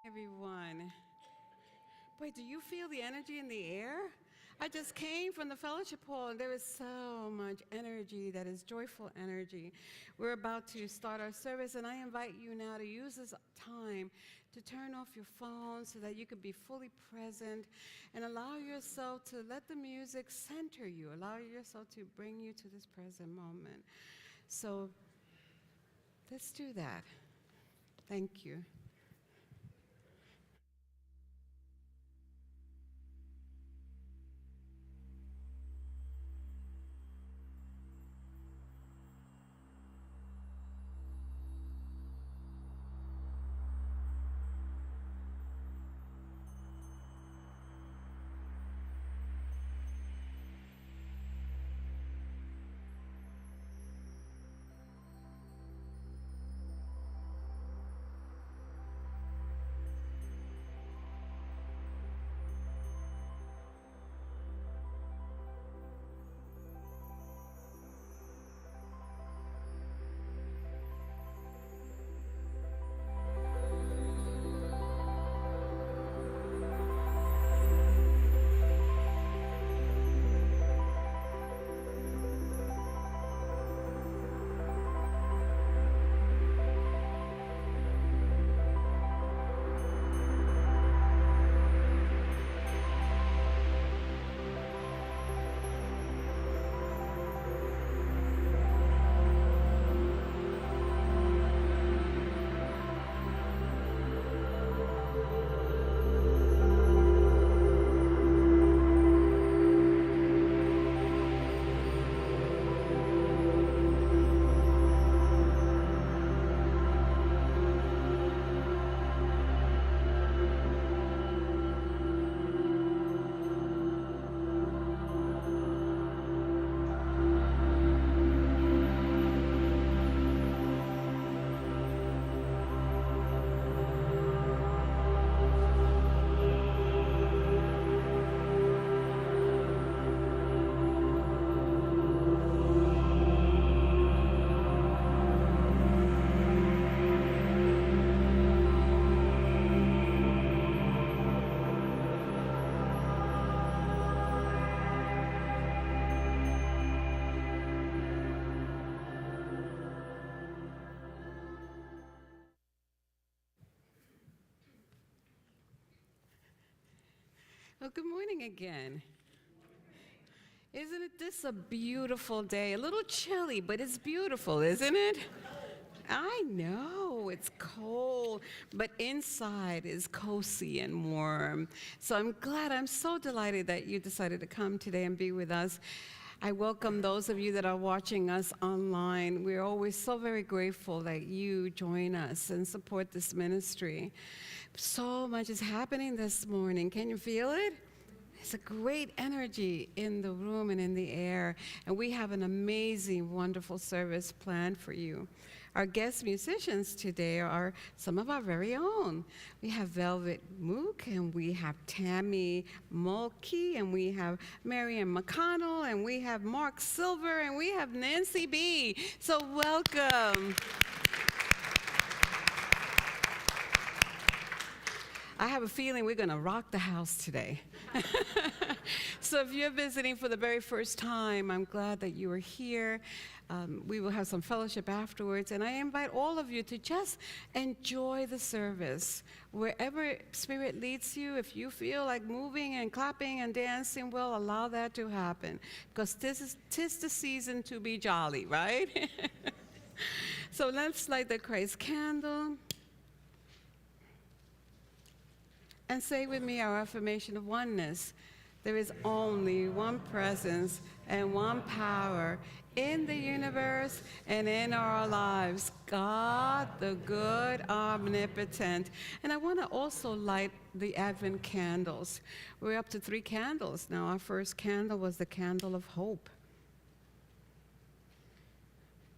Everyone. Boy, do you feel the energy in the air? I just came from the fellowship hall, and there is so much energy that is joyful energy. We're about to start our service, and I invite you now to use this time to turn off your phone so that you can be fully present and allow yourself to let the music center you, allow yourself to bring you to this present moment. So let's do that. Thank you. Well, good morning again. Isn't it this a beautiful day? A little chilly, but it's beautiful, isn't it? I know it's cold, but inside is cozy and warm. So I'm so delighted that you decided to come today and be with us. I welcome those of you that are watching us online. We're always so very grateful that you join us and support this ministry. So much is happening this morning. Can you feel it? It's a great energy in the room and in the air, and we have an amazing, wonderful service planned for you. Our guest musicians today are some of our very own. We have Velvet Mook, and we have Tammy Mulkey, and we have Marian McConnell, and we have Mark Silver, and we have Nancy B. So welcome. I have a feeling we're going to rock the house today. So if you're visiting for the very first time, I'm glad that you are here. We will have some fellowship afterwards, and I invite all of you to just enjoy the service. Wherever Spirit leads you, if you feel like moving and clapping and dancing, well, allow that to happen, because tis the season to be jolly, right? So let's light the Christ candle. And say with me our affirmation of oneness. There is only one presence and one power in the universe and in our lives. God, the good, omnipotent. And I want to also light the Advent candles. We're up to 3 candles now. Our first candle was the candle of hope.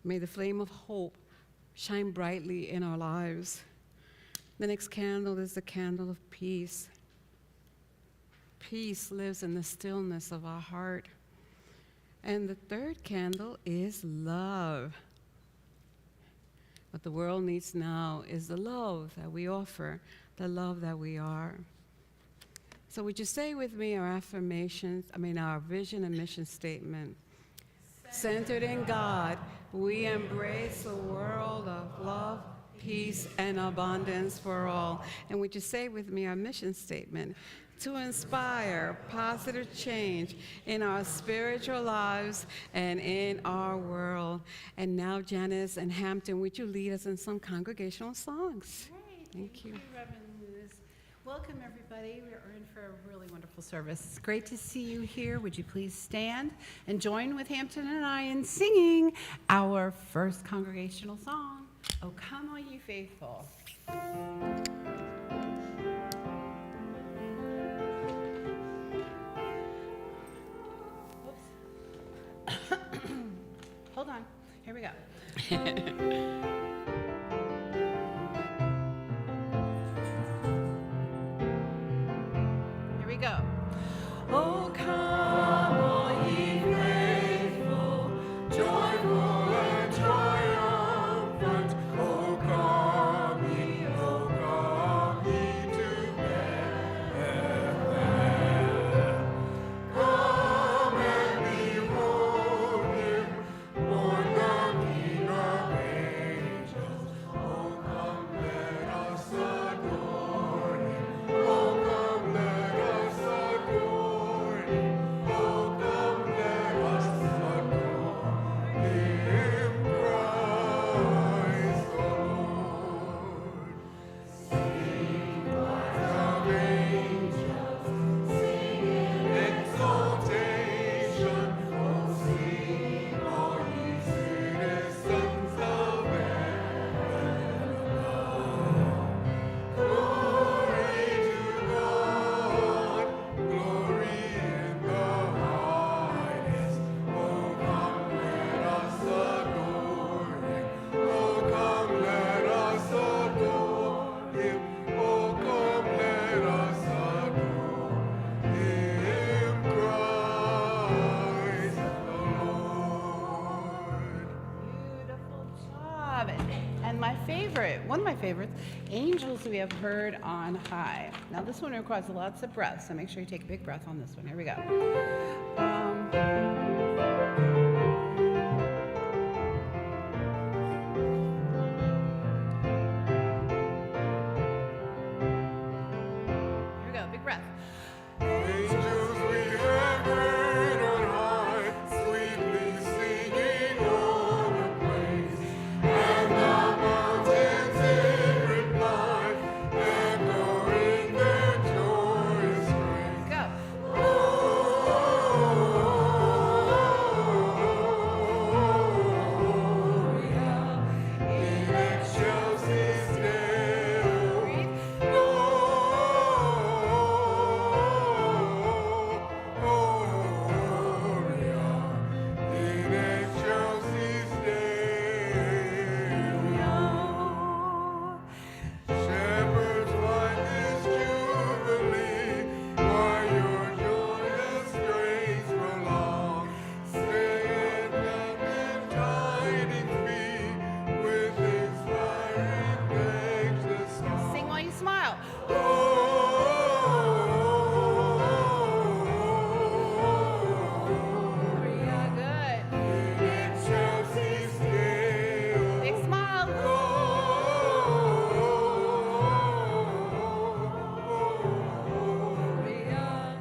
May the flame of hope shine brightly in our lives. The next candle is the candle of peace. Peace lives in the stillness of our heart. And the third candle is love. What the world needs now is the love that we offer, the love that we are. So would you say with me our our vision and mission statement? Centered in God, we embrace a world of love, peace, and abundance for all. And would you say with me our mission statement? To inspire positive change in our spiritual lives and in our world. And now, Janice and Hampton, would you lead us in some congregational songs? Great. Thank you. Reverend Liz. Welcome, everybody. We're in for a really wonderful service. It's great to see you here. Would you please stand and join with Hampton and I in singing our first congregational song, "Oh Come All Ye Faithful." Hold on. Here we go. Here we go. Oh, come, all ye faithful, joyful and triumphant. Oh, come ye to Bethlehem. Come and behold him, born the King of angels. Oh, come, let us adore him. Oh, come, let us adore him. Oh, come, let us adore him, Christ the Lord. Sing, choirs of angels, sing in exaltation. Oh, sing, all ye citizens of heaven above. Glory to God, glory in the highest. Oh, come, let us adore him. Oh, come, let us adore him. Oh, come, let us adore him, Christ the Lord. Beautiful job. And one of my favorites, Angels We Have Heard on High. Now this one requires lots of breath, so make sure you take a big breath on this one. Here we go. Here we go, big breath. Angels we have heard on high, sweetly singing o'er the place, and the mountains in reply, echoing their joyous praise. Go. Gloria in excelsis Deo. Gloria in excelsis Deo. Shepherds, why this jubilee? Why your joyous strains prolong? Said and tidings be, with inspiring thanks the song. Sing while you smile. Gloria, good. In excelsis Deo. Big smile. Gloria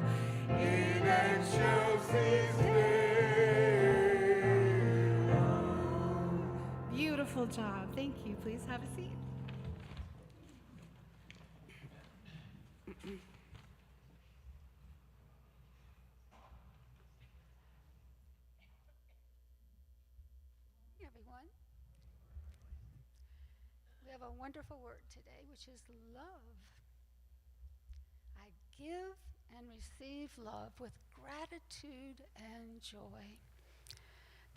in excelsis Deo. Beautiful job. Thank you. Please have a seat. Everyone. We have a wonderful word today, which is love. I give and receive love with gratitude and joy.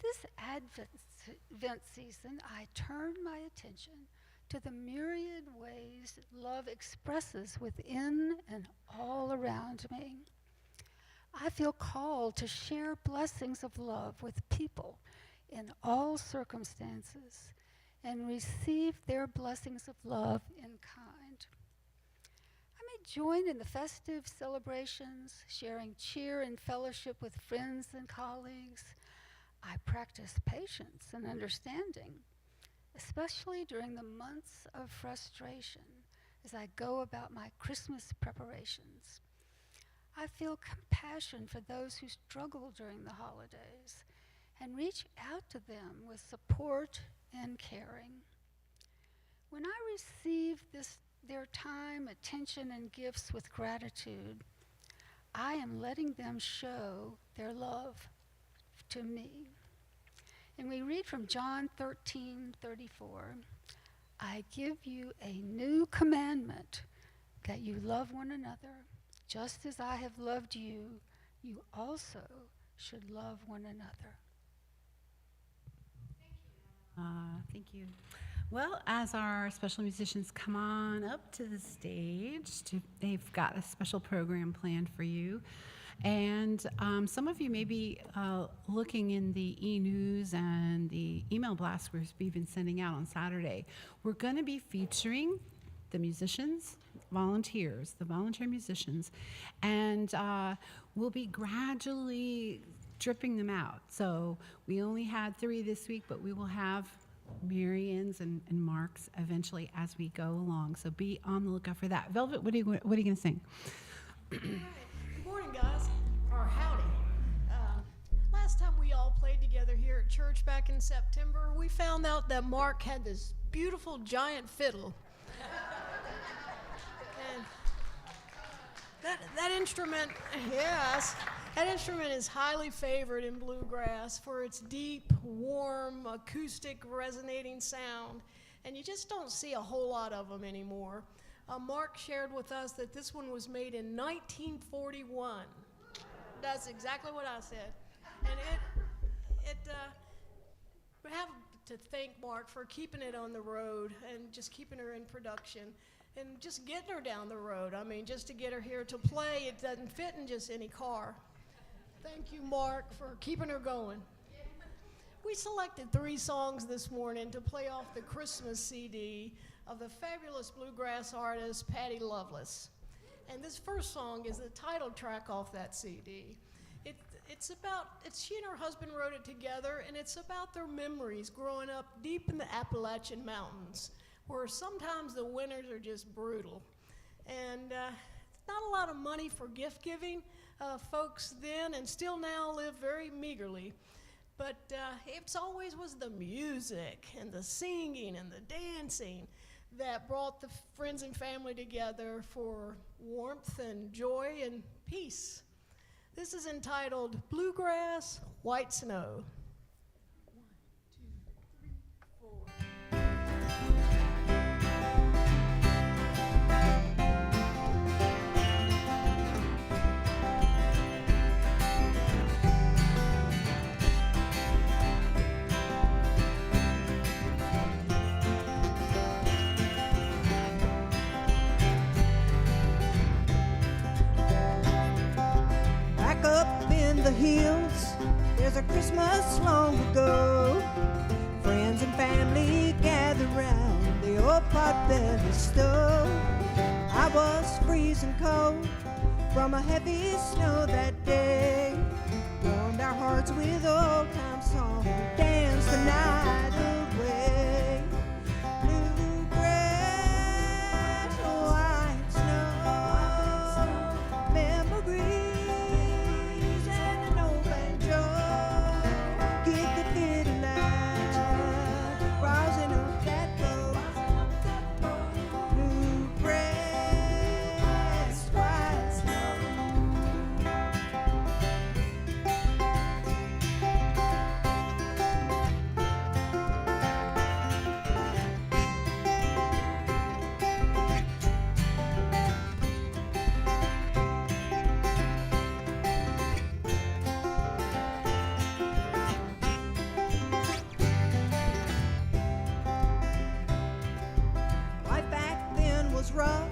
This Advent season, I turn my attention to the myriad ways love expresses within and all around me. I feel called to share blessings of love with people in all circumstances and receive their blessings of love in kind. join in the festive celebrations, sharing cheer and fellowship with friends and colleagues. I practice patience and understanding, especially during the months of frustration as I go about my Christmas preparations. I feel compassion for those who struggle during the holidays and reach out to them with support and caring. When I receive their time, attention, and gifts with gratitude, I am letting them show their love to me. And we read from John 13:34, I give you a new commandment, that you love one another. Just as I have loved you, you also should love one another. Thank you. Well, as our special musicians come on up to the stage, they've got a special program planned for you. And some of you may be looking in the e-news and the email blasts we've been sending out on Saturday. We're going to be featuring the musicians, volunteers, the volunteer musicians, and we'll be gradually dripping them out. So we only had 3 this week, but we will have Marian's and Mark's eventually as we go along. So be on the lookout for that. Velvet, what are you going to sing? Good morning, guys. Or howdy. Last time we all played together here at church back in September, we found out that Mark had this beautiful giant fiddle. And that instrument, yes, that instrument is highly favored in bluegrass for its deep, warm, acoustic, resonating sound. And you just don't see a whole lot of them anymore. Mark shared with us that this one was made in 1941. That's exactly what I said. And we have to thank Mark for keeping it on the road and just keeping her in production and just getting her down the road. I mean, just to get her here to play, it doesn't fit in just any car. Thank you, Mark, for keeping her going. We selected 3 songs this morning to play off the Christmas CD of the fabulous bluegrass artist Patty Loveless. And this first song is the title track off that CD. She and her husband wrote it together, and it's about their memories growing up deep in the Appalachian Mountains, where sometimes the winters are just brutal. And not a lot of money for gift giving. Folks then and still now live very meagerly. But it always was the music and the singing and the dancing that brought the friends and family together for warmth and joy and peace. This is entitled Bluegrass, White Snow. 1, 2, 3, 4. Back up in the hills, there's a Christmas long ago. Friends and family gather round the old pot-belly stove. I was freezing cold from a heavy snow that day. Warmed our hearts with old-time song, danced the night away. Bluegrass, white snow, memories and an old banjo. Get the fiddle light, rousing up that boat. Bluegrass, white snow. Life back then was rough,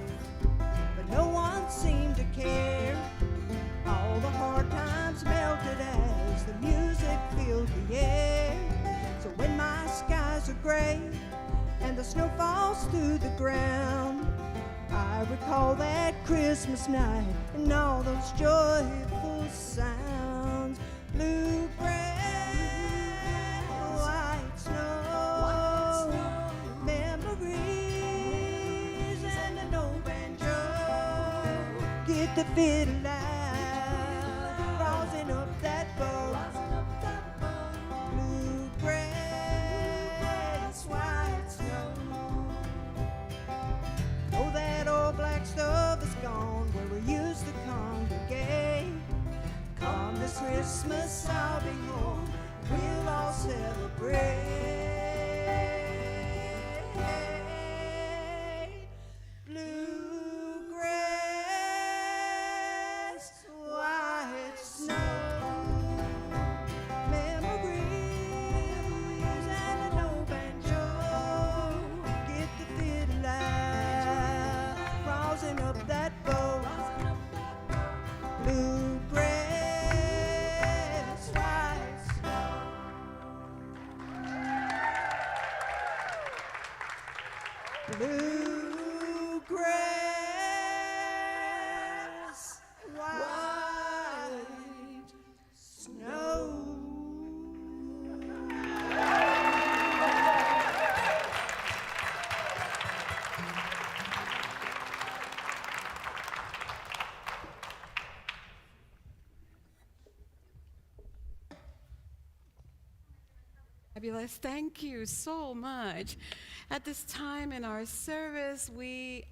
but no one seemed to care. All the hard times melted as the music filled the air. So when my skies are gray and the snow falls through the ground, I I recall that Christmas night and all those joyful sounds. Bluegrass, white snow, memories and an old banjo. Get the fiddle out, rousing up that bow. Bluegrass, white snow. Oh, that old black stuff is gone where we used to congregate. Come this Christmas, I'll be home. We'll all celebrate. Bluegrass, white snow, memories and an old banjo. Get the fiddle out, rousing up that bow. Bluegrass, white snow. Bluegrass, white snow. Fabulous. Thank you so much. At this time in our service,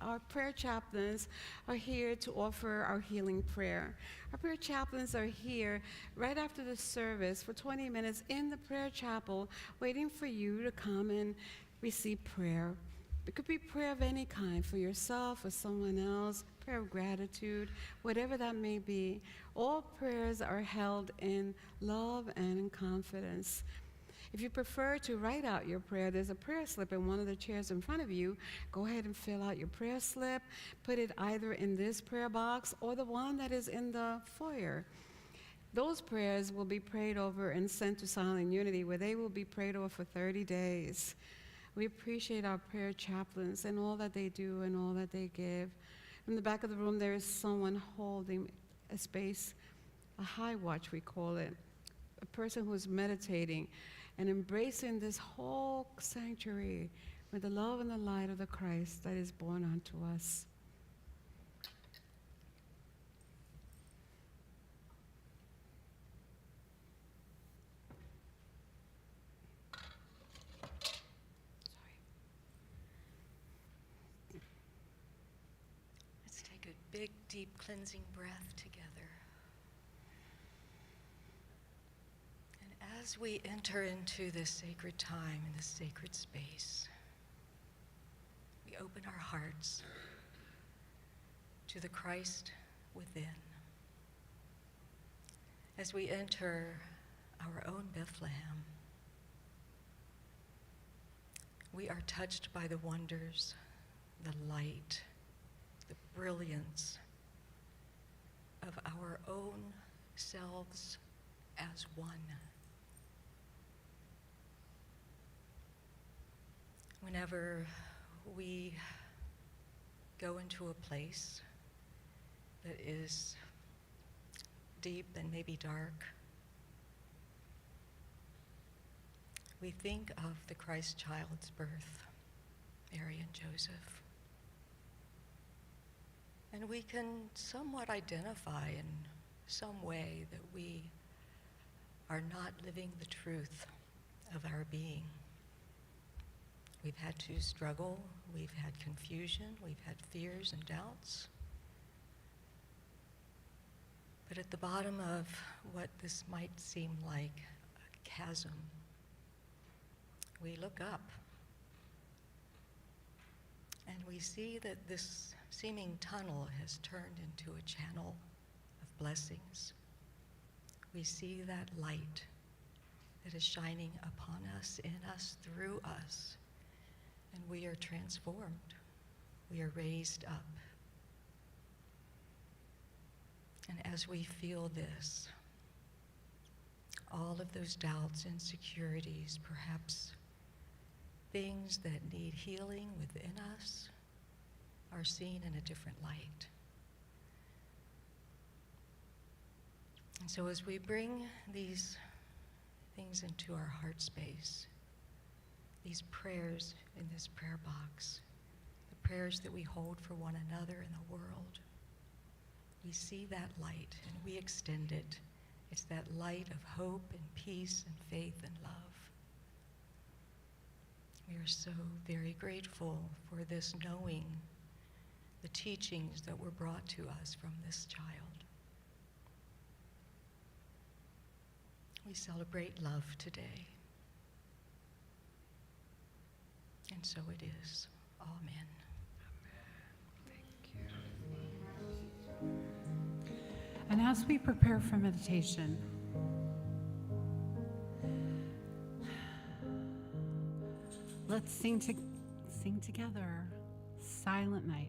our prayer chaplains, are here to offer our healing prayer. Our prayer chaplains are here right after the service for 20 minutes in the prayer chapel, waiting for you to come and receive prayer. It could be prayer of any kind for yourself or someone else, prayer of gratitude, whatever that may be. All prayers are held in love and in confidence. If you prefer to write out your prayer, there's a prayer slip in one of the chairs in front of you. Go ahead and fill out your prayer slip. Put it either in this prayer box or the one that is in the foyer. Those prayers will be prayed over and sent to Silent Unity, where they will be prayed over for 30 days. We appreciate our prayer chaplains and all that they do and all that they give. In the back of the room, there is someone holding a space, a high watch we call it, a person who is meditating and embracing this whole sanctuary with the love and the light of the Christ that is born unto us. Let's take a big, deep, cleansing breath together. As we enter into this sacred time, in this sacred space, we open our hearts to the Christ within. As we enter our own Bethlehem, we are touched by the wonders, the light, the brilliance of our own selves as one. Whenever we go into a place that is deep and maybe dark, we think of the Christ child's birth, Mary and Joseph. And we can somewhat identify in some way that we are not living the truth of our being. We've had to struggle, we've had confusion, we've had fears and doubts. But at the bottom of what this might seem like a chasm, we look up and we see that this seeming tunnel has turned into a channel of blessings. We see that light that is shining upon us, in us, through us. And we are transformed. We are raised up. And as we feel this, all of those doubts, insecurities, perhaps things that need healing within us, are seen in a different light. And so as we bring these things into our heart space, these prayers in this prayer box, the prayers that we hold for one another in the world, we see that light and we extend it. It's that light of hope and peace and faith and love. We are so very grateful for this knowing, the teachings that were brought to us from this child. We celebrate love today. And so it is. Amen. And as we prepare for meditation, let's sing together, Silent Night.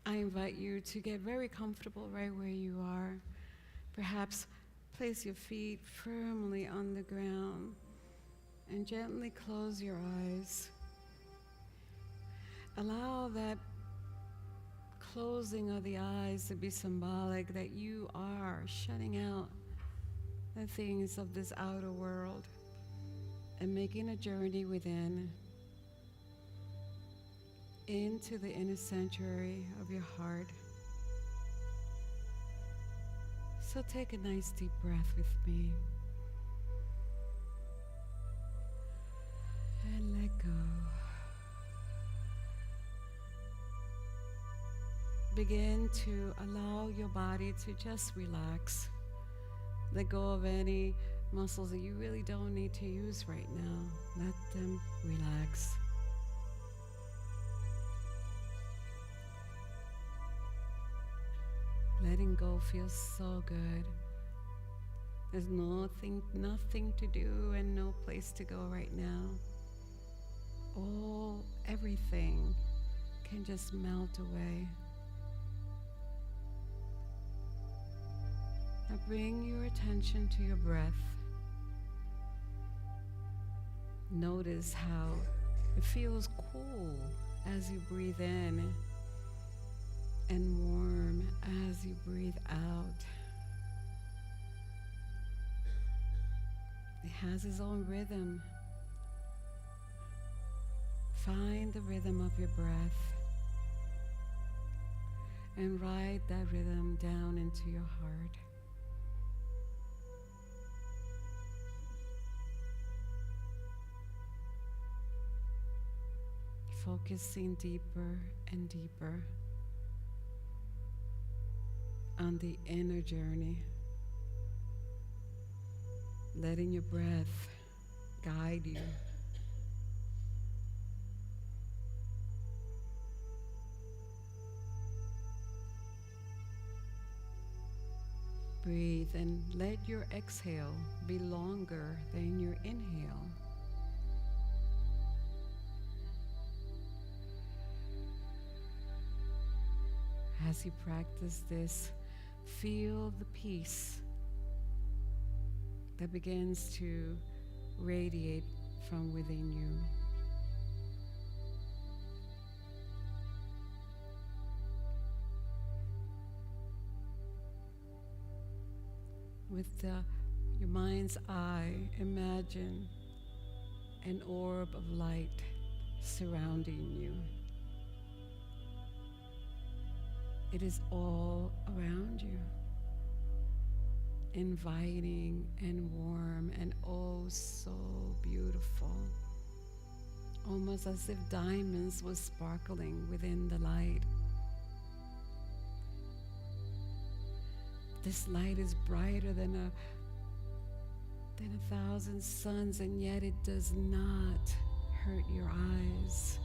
I invite you to get very comfortable right where you are. Perhaps place your feet firmly on the ground and gently close your eyes. Allow that closing of the eyes to be symbolic that you are shutting out the things of this outer world and making a journey within, into the inner sanctuary of your heart. So take a nice deep breath with me. And let go. Begin to allow your body to just relax. Let go of any muscles that you really don't need to use right now. Let them relax. Letting go feels so good. There's nothing to do and no place to go right now. Everything can just melt away. Now bring your attention to your breath. Notice how it feels cool as you breathe in and warm as you breathe out. It has its own rhythm. Find the rhythm of your breath and ride that rhythm down into your heart. Focusing deeper and deeper on the inner journey, letting your breath guide you. Breathe and let your exhale be longer than your inhale. As you practice this, feel the peace that begins to radiate from within you. With your mind's eye, imagine an orb of light surrounding you. It is all around you, inviting and warm and oh so beautiful, almost as if diamonds were sparkling within the light. This light is brighter than a thousand suns, and yet it does not hurt your eyes.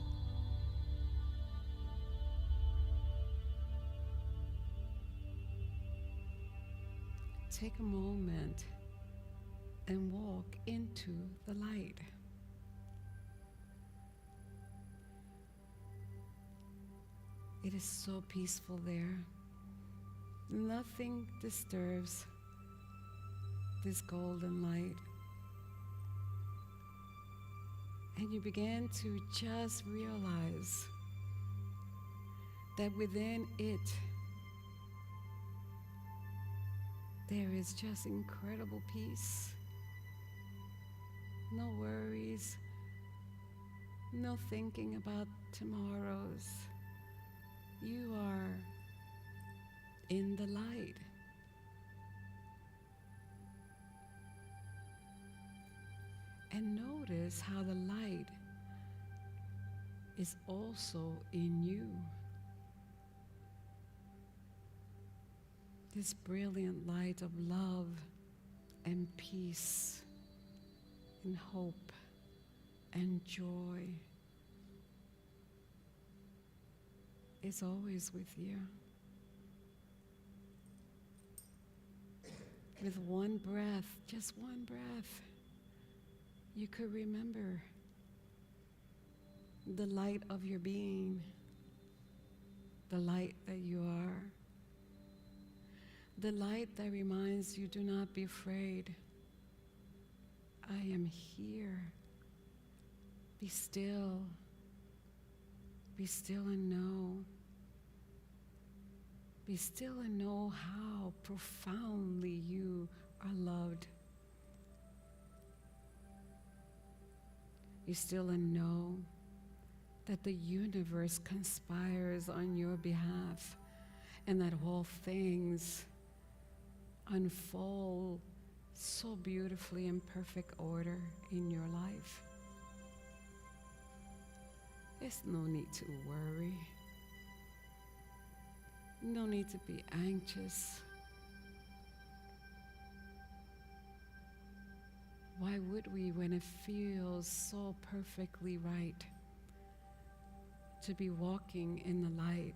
Take a moment and walk into the light. It is so peaceful there. Nothing disturbs this golden light. And you begin to just realize that within it, there is just incredible peace. No worries, no thinking about tomorrows. You are in the light. And notice how the light is also in you. This brilliant light of love and peace and hope and joy is always with you. With one breath, just one breath, you could remember the light of your being, the light that you are, the light that reminds you, do not be afraid. I am here. Be still. Be still and know. Be still and know how profoundly you are loved. Be still and know that the universe conspires on your behalf and that all things unfold so beautifully in perfect order in your life. There's no need to worry. No need to be anxious. Why would we when it feels so perfectly right to be walking in the light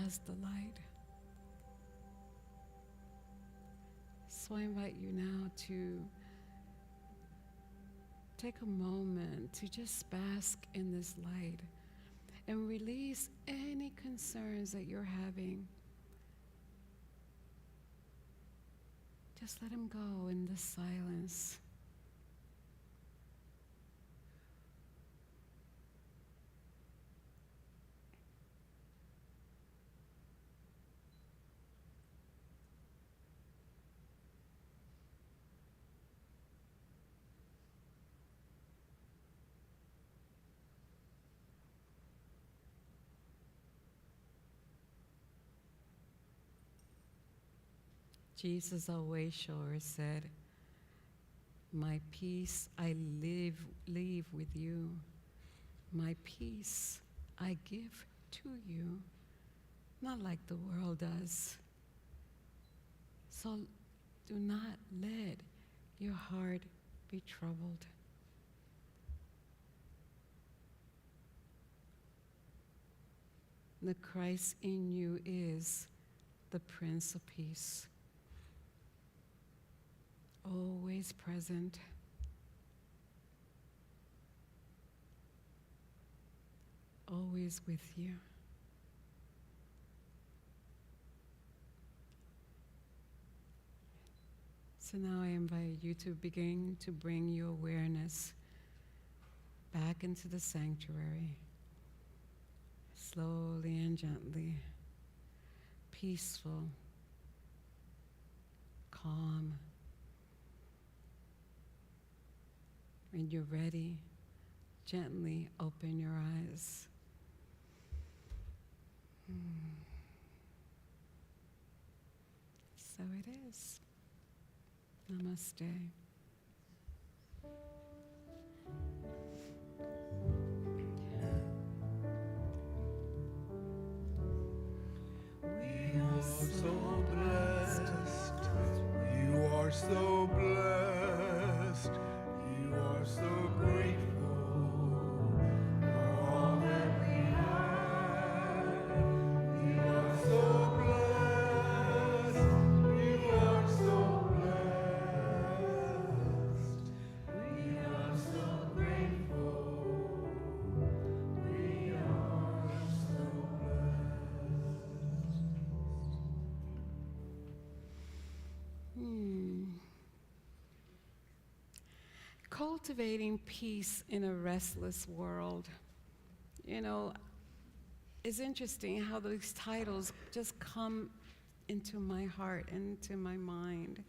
as the light? So I invite you now to take a moment to just bask in this light and release any concerns that you're having. Just let them go in the silence. Jesus, our way shower, said, "My peace I leave with you. My peace I give to you, not like the world does. So do not let your heart be troubled." The Christ in you is the Prince of Peace, always present, always with you. So now I invite you to begin to bring your awareness back into the sanctuary, slowly and gently, peaceful, calm. When you're ready, gently open your eyes. So it is. Namaste. We are so blessed. You are so blessed. You are so grateful for all that we have. You are so blessed. You are so blessed. We are so grateful. We are so Cultivating peace in a restless world. You know, it's interesting how these titles just come into my heart, into my mind.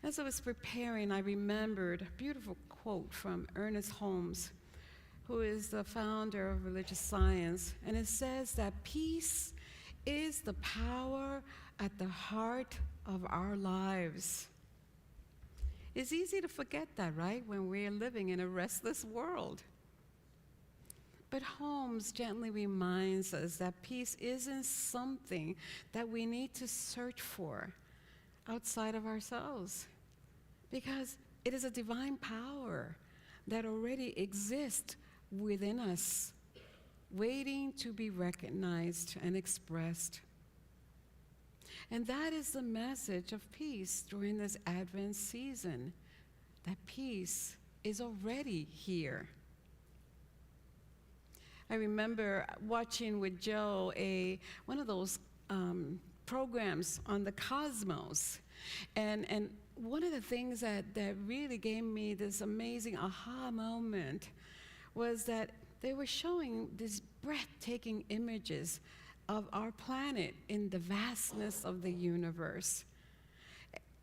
As I was preparing, I remembered a beautiful quote from Ernest Holmes, who is the founder of religious science, and it says that peace is the power at the heart of our lives. It's easy to forget that, right, when we're living in a restless world. But Holmes gently reminds us that peace isn't something that we need to search for outside of ourselves, because it is a divine power that already exists within us, waiting to be recognized and expressed. And that is the message of peace during this Advent season, that peace is already here. I remember watching with Joe one of those programs on the cosmos. And one of the things that really gave me this amazing aha moment was that they were showing these breathtaking images of our planet in the vastness of the universe.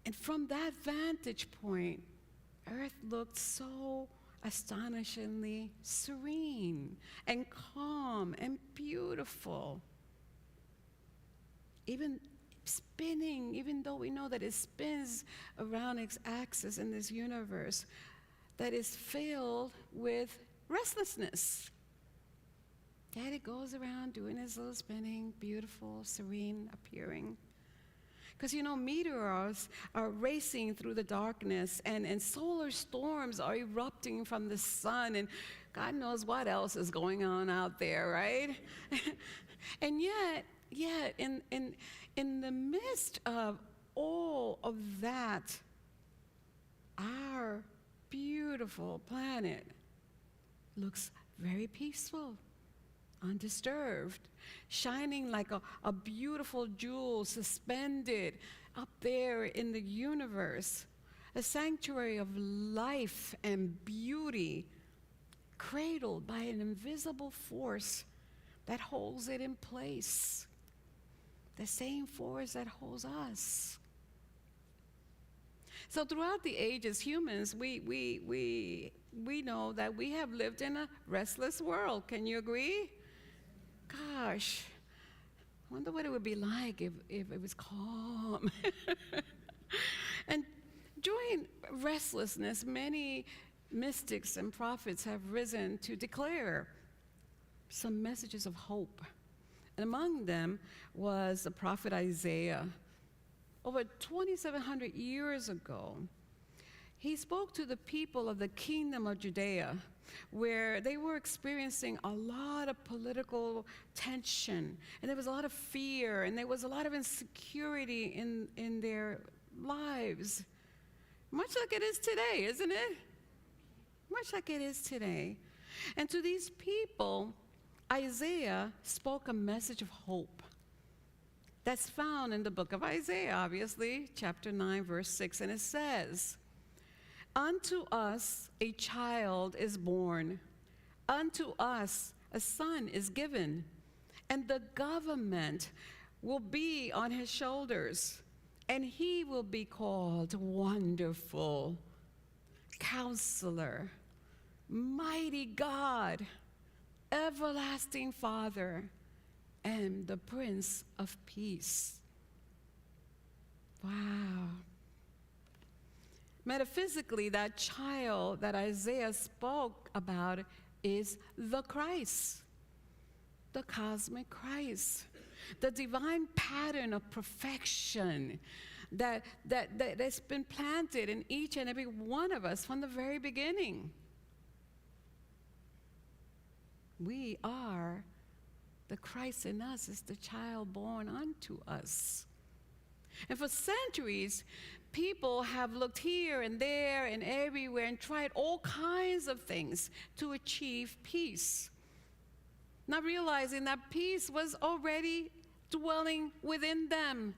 And from that vantage point, Earth looked so astonishingly serene and calm and beautiful. Even spinning, even though we know that it spins around its axis in this universe that is filled with restlessness. Yet it goes around doing its little spinning, beautiful, serene appearing. Because meteors are racing through the darkness, and solar storms are erupting from the sun, and God knows what else is going on out there, right? And yet, in the midst of all of that, our beautiful planet looks very peaceful, undisturbed, shining like a beautiful jewel suspended up there in the universe, a sanctuary of life and beauty, cradled by an invisible force that holds it in place, the same force that holds us. So throughout the ages, humans, we know that we have lived in a restless world. Can you agree? Gosh, I wonder what it would be like if it was calm. And during restlessness, many mystics and prophets have risen to declare some messages of hope. And among them was the prophet Isaiah. Over 2,700 years ago, he spoke to the people of the kingdom of Judea, where they were experiencing a lot of political tension, and there was a lot of fear, and there was a lot of insecurity in their lives. Much like it is today, isn't it? Much like it is today. And to these people, Isaiah spoke a message of hope. That's found in the book of Isaiah, obviously, chapter 9, verse 6, and it says, "Unto us a child is born, unto us a son is given, and the government will be on his shoulders, and he will be called Wonderful, Counselor, mighty God, everlasting Father, and the Prince of Peace. Wow. Metaphysically, that child that Isaiah spoke about is the Christ, the cosmic Christ, the divine pattern of perfection that's been planted in each and every one of us from the very beginning. We are, the Christ in us is the child born unto us. And for centuries, people have looked here and there and everywhere and tried all kinds of things to achieve peace, not realizing that peace was already dwelling within them.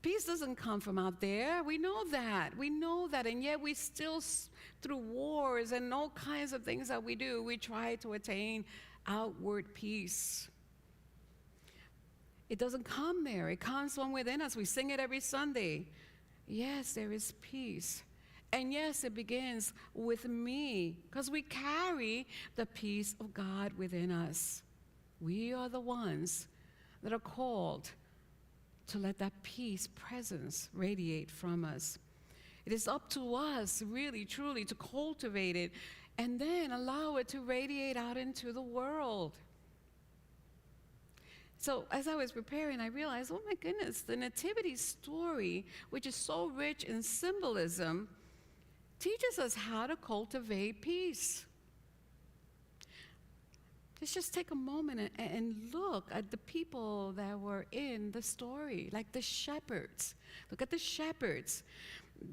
Peace doesn't come from out there. We know that. We know that. And yet we still, through wars and all kinds of things that we do, we try to attain outward peace. It doesn't come there. It comes from within us. We sing it every Sunday. Yes, there is peace. And yes, it begins with me, because we carry the peace of God within us. We are the ones that are called to let that peace presence radiate from us. It is up to us, really, truly, to cultivate it and then allow it to radiate out into the world. So as I was preparing, I realized, oh my goodness, the nativity story, which is so rich in symbolism, teaches us how to cultivate peace. Let's just take a moment and look at the people that were in the story, like the shepherds. Look at the shepherds.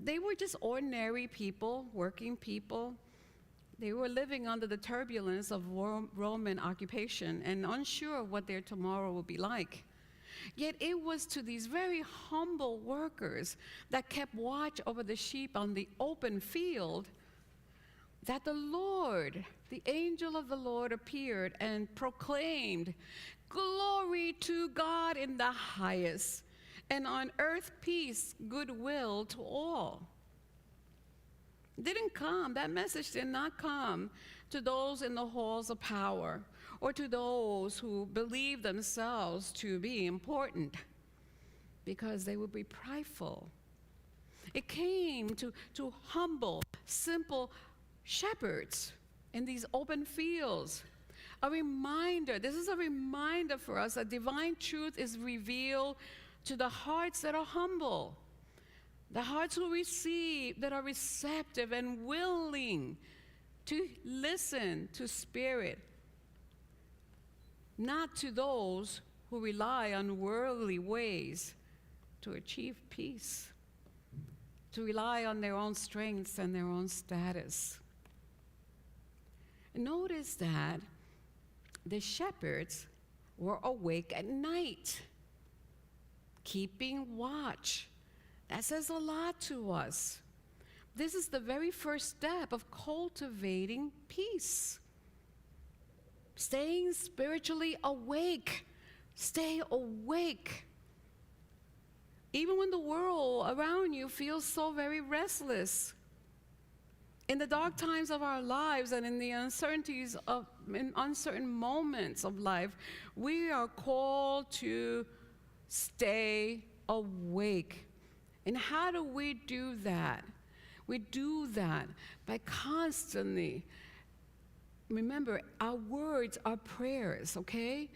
They were just ordinary people, working people. They were living under the turbulence of Roman occupation and unsure of what their tomorrow would be like. Yet it was to these very humble workers that kept watch over the sheep on the open field that the Lord, the angel of the Lord, appeared and proclaimed, "Glory to God in the highest, and on earth peace, goodwill to all." That message did not come to those in the halls of power or to those who believe themselves to be important, because they would be prideful. It came to humble, simple shepherds in these open fields. A reminder, this is a reminder for us that divine truth is revealed to the hearts that are humble, the hearts who receive, that are receptive and willing to listen to Spirit, not to those who rely on worldly ways to achieve peace, to rely on their own strengths and their own status. Notice that the shepherds were awake at night, keeping watch. That says a lot to us. This is the very first step of cultivating peace. Staying spiritually awake. Stay awake. Even when the world around you feels so very restless. In the dark times of our lives and in the uncertainties in uncertain moments of life, we are called to stay awake. And how do we do that? We do that by constantly, remember, our words are prayers, okay?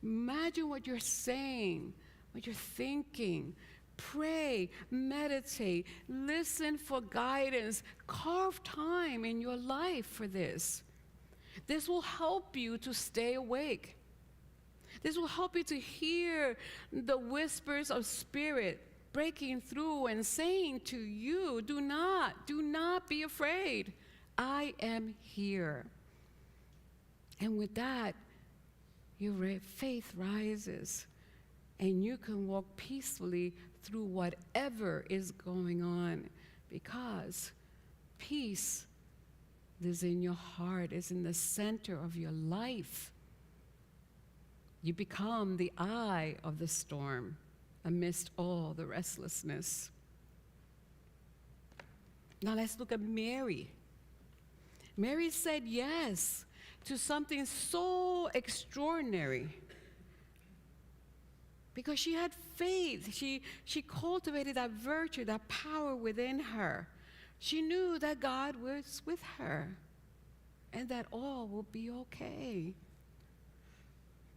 Imagine what you're saying, what you're thinking. Pray, meditate, listen for guidance. Carve time in your life for this. This will help you to stay awake. This will help you to hear the whispers of Spirit breaking through and saying to you, do not be afraid. I am here. And with that, your faith rises, and you can walk peacefully through whatever is going on, because peace is in your heart, is in the center of your life. You become the eye of the storm amidst all the restlessness. Now let's look at Mary. Mary said yes to something so extraordinary because she had faith. She cultivated that virtue, that power within her. She knew that God was with her and that all will be okay.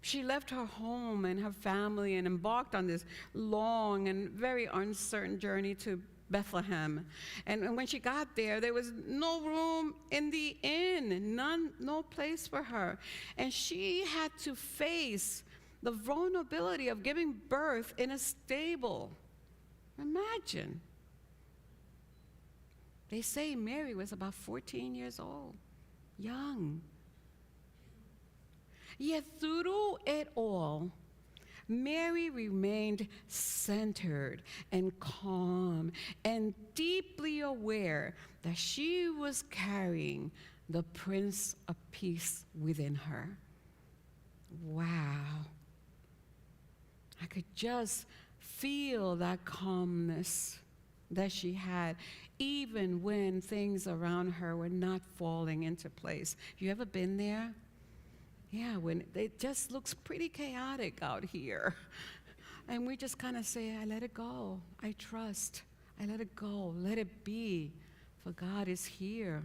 She left her home and her family and embarked on this long and very uncertain journey to Bethlehem. And when she got there, there was no room in the inn, no place for her. And she had to face the vulnerability of giving birth in a stable. Imagine. They say Mary was about 14 years old, young. Yet through it all, Mary remained centered and calm and deeply aware that she was carrying the Prince of Peace within her. Wow. I could just feel that calmness that she had, even when things around her were not falling into place. You ever been there? Yeah, when it just looks pretty chaotic out here. And we just kind of say, I let it go. I trust. I let it go. Let it be, for God is here.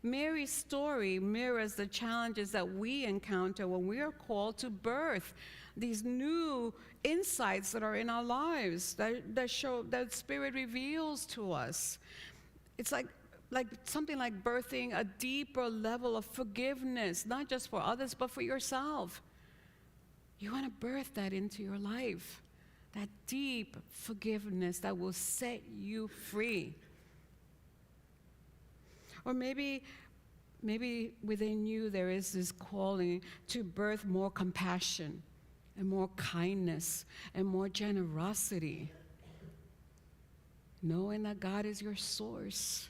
Mary's story mirrors the challenges that we encounter when we are called to birth these new insights that are in our lives, that show, that Spirit reveals to us. It's like something like birthing a deeper level of forgiveness, not just for others, but for yourself. You want to birth that into your life, that deep forgiveness that will set you free. Or maybe within you there is this calling to birth more compassion and more kindness and more generosity, knowing that God is your source.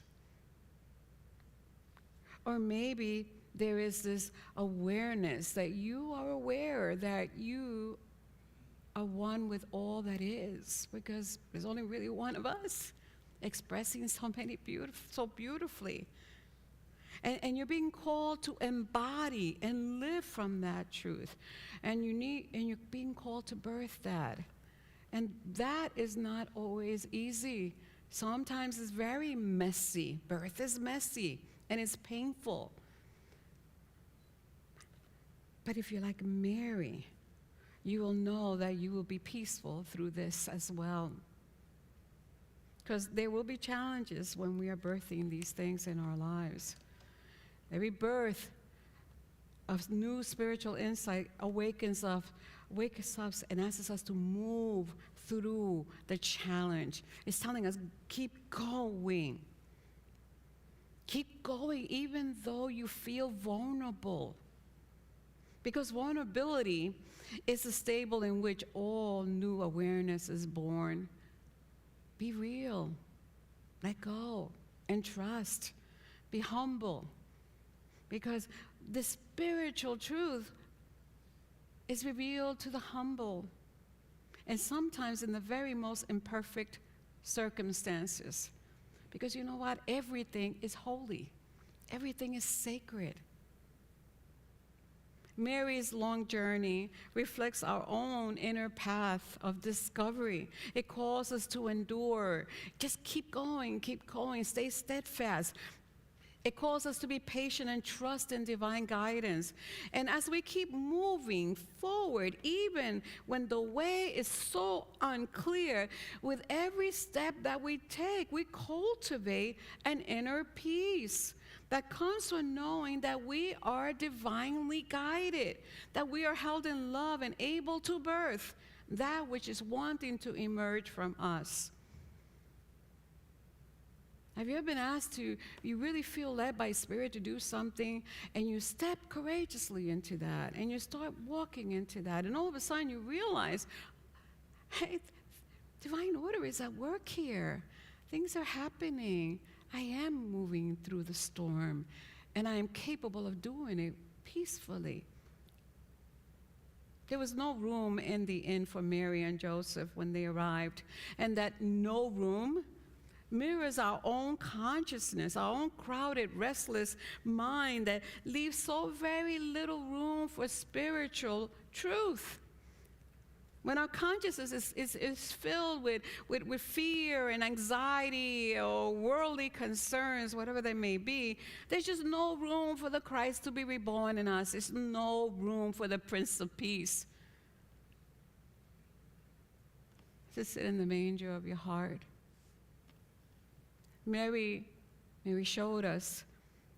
Or maybe there is this awareness that you are aware that you are one with all that is, because there's only really one of us expressing so beautifully. And you're being called to embody and live from that truth. And you're being called to birth that. And that is not always easy. Sometimes it's very messy. Birth is messy and it's painful. But if you're like Mary, you will know that you will be peaceful through this as well. Because there will be challenges when we are birthing these things in our lives. Every birth of new spiritual insight wakes us and asks us to move through the challenge. It's telling us, keep going. Keep going even though you feel vulnerable. Because vulnerability is the stable in which all new awareness is born. Be real. Let go and trust. Be humble. Because the spiritual truth is revealed to the humble, and sometimes in the very most imperfect circumstances. Because you know what? Everything is holy. Everything is sacred. Mary's long journey reflects our own inner path of discovery. It calls us to endure. Just keep going, stay steadfast. It calls us to be patient and trust in divine guidance. And as we keep moving forward, even when the way is so unclear, with every step that we take, we cultivate an inner peace that comes from knowing that we are divinely guided, that we are held in love and able to birth that which is wanting to emerge from us. Have you ever been asked you really feel led by Spirit to do something, and you step courageously into that, and you start walking into that, and all of a sudden you realize, hey, divine order is at work here. Things are happening. I am moving through the storm, and I am capable of doing it peacefully. There was no room in the inn for Mary and Joseph when they arrived, and that no room mirrors our own consciousness, our own crowded, restless mind that leaves so very little room for spiritual truth. When our consciousness is filled with fear and anxiety or worldly concerns, whatever they may be, there's just no room for the Christ to be reborn in us. There's no room for the Prince of Peace to sit in the manger of your heart. Mary showed us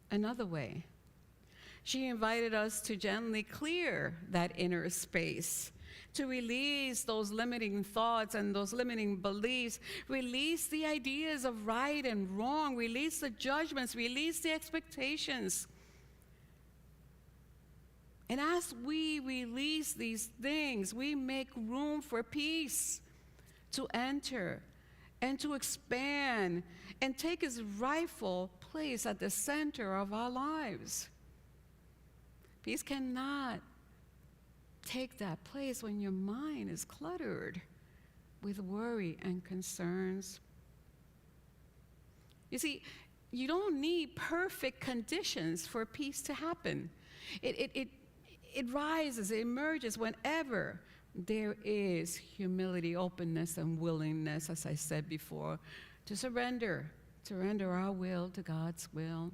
another way. She invited us to gently clear that inner space, to release those limiting thoughts and those limiting beliefs, release the ideas of right and wrong, release the judgments, release the expectations. And as we release these things, we make room for peace to enter and to expand and take its rightful place at the center of our lives. Peace cannot take that place when your mind is cluttered with worry and concerns. You see, you don't need perfect conditions for peace to happen. It rises, it emerges whenever there is humility, openness, and willingness, as I said before, to surrender our will to God's will.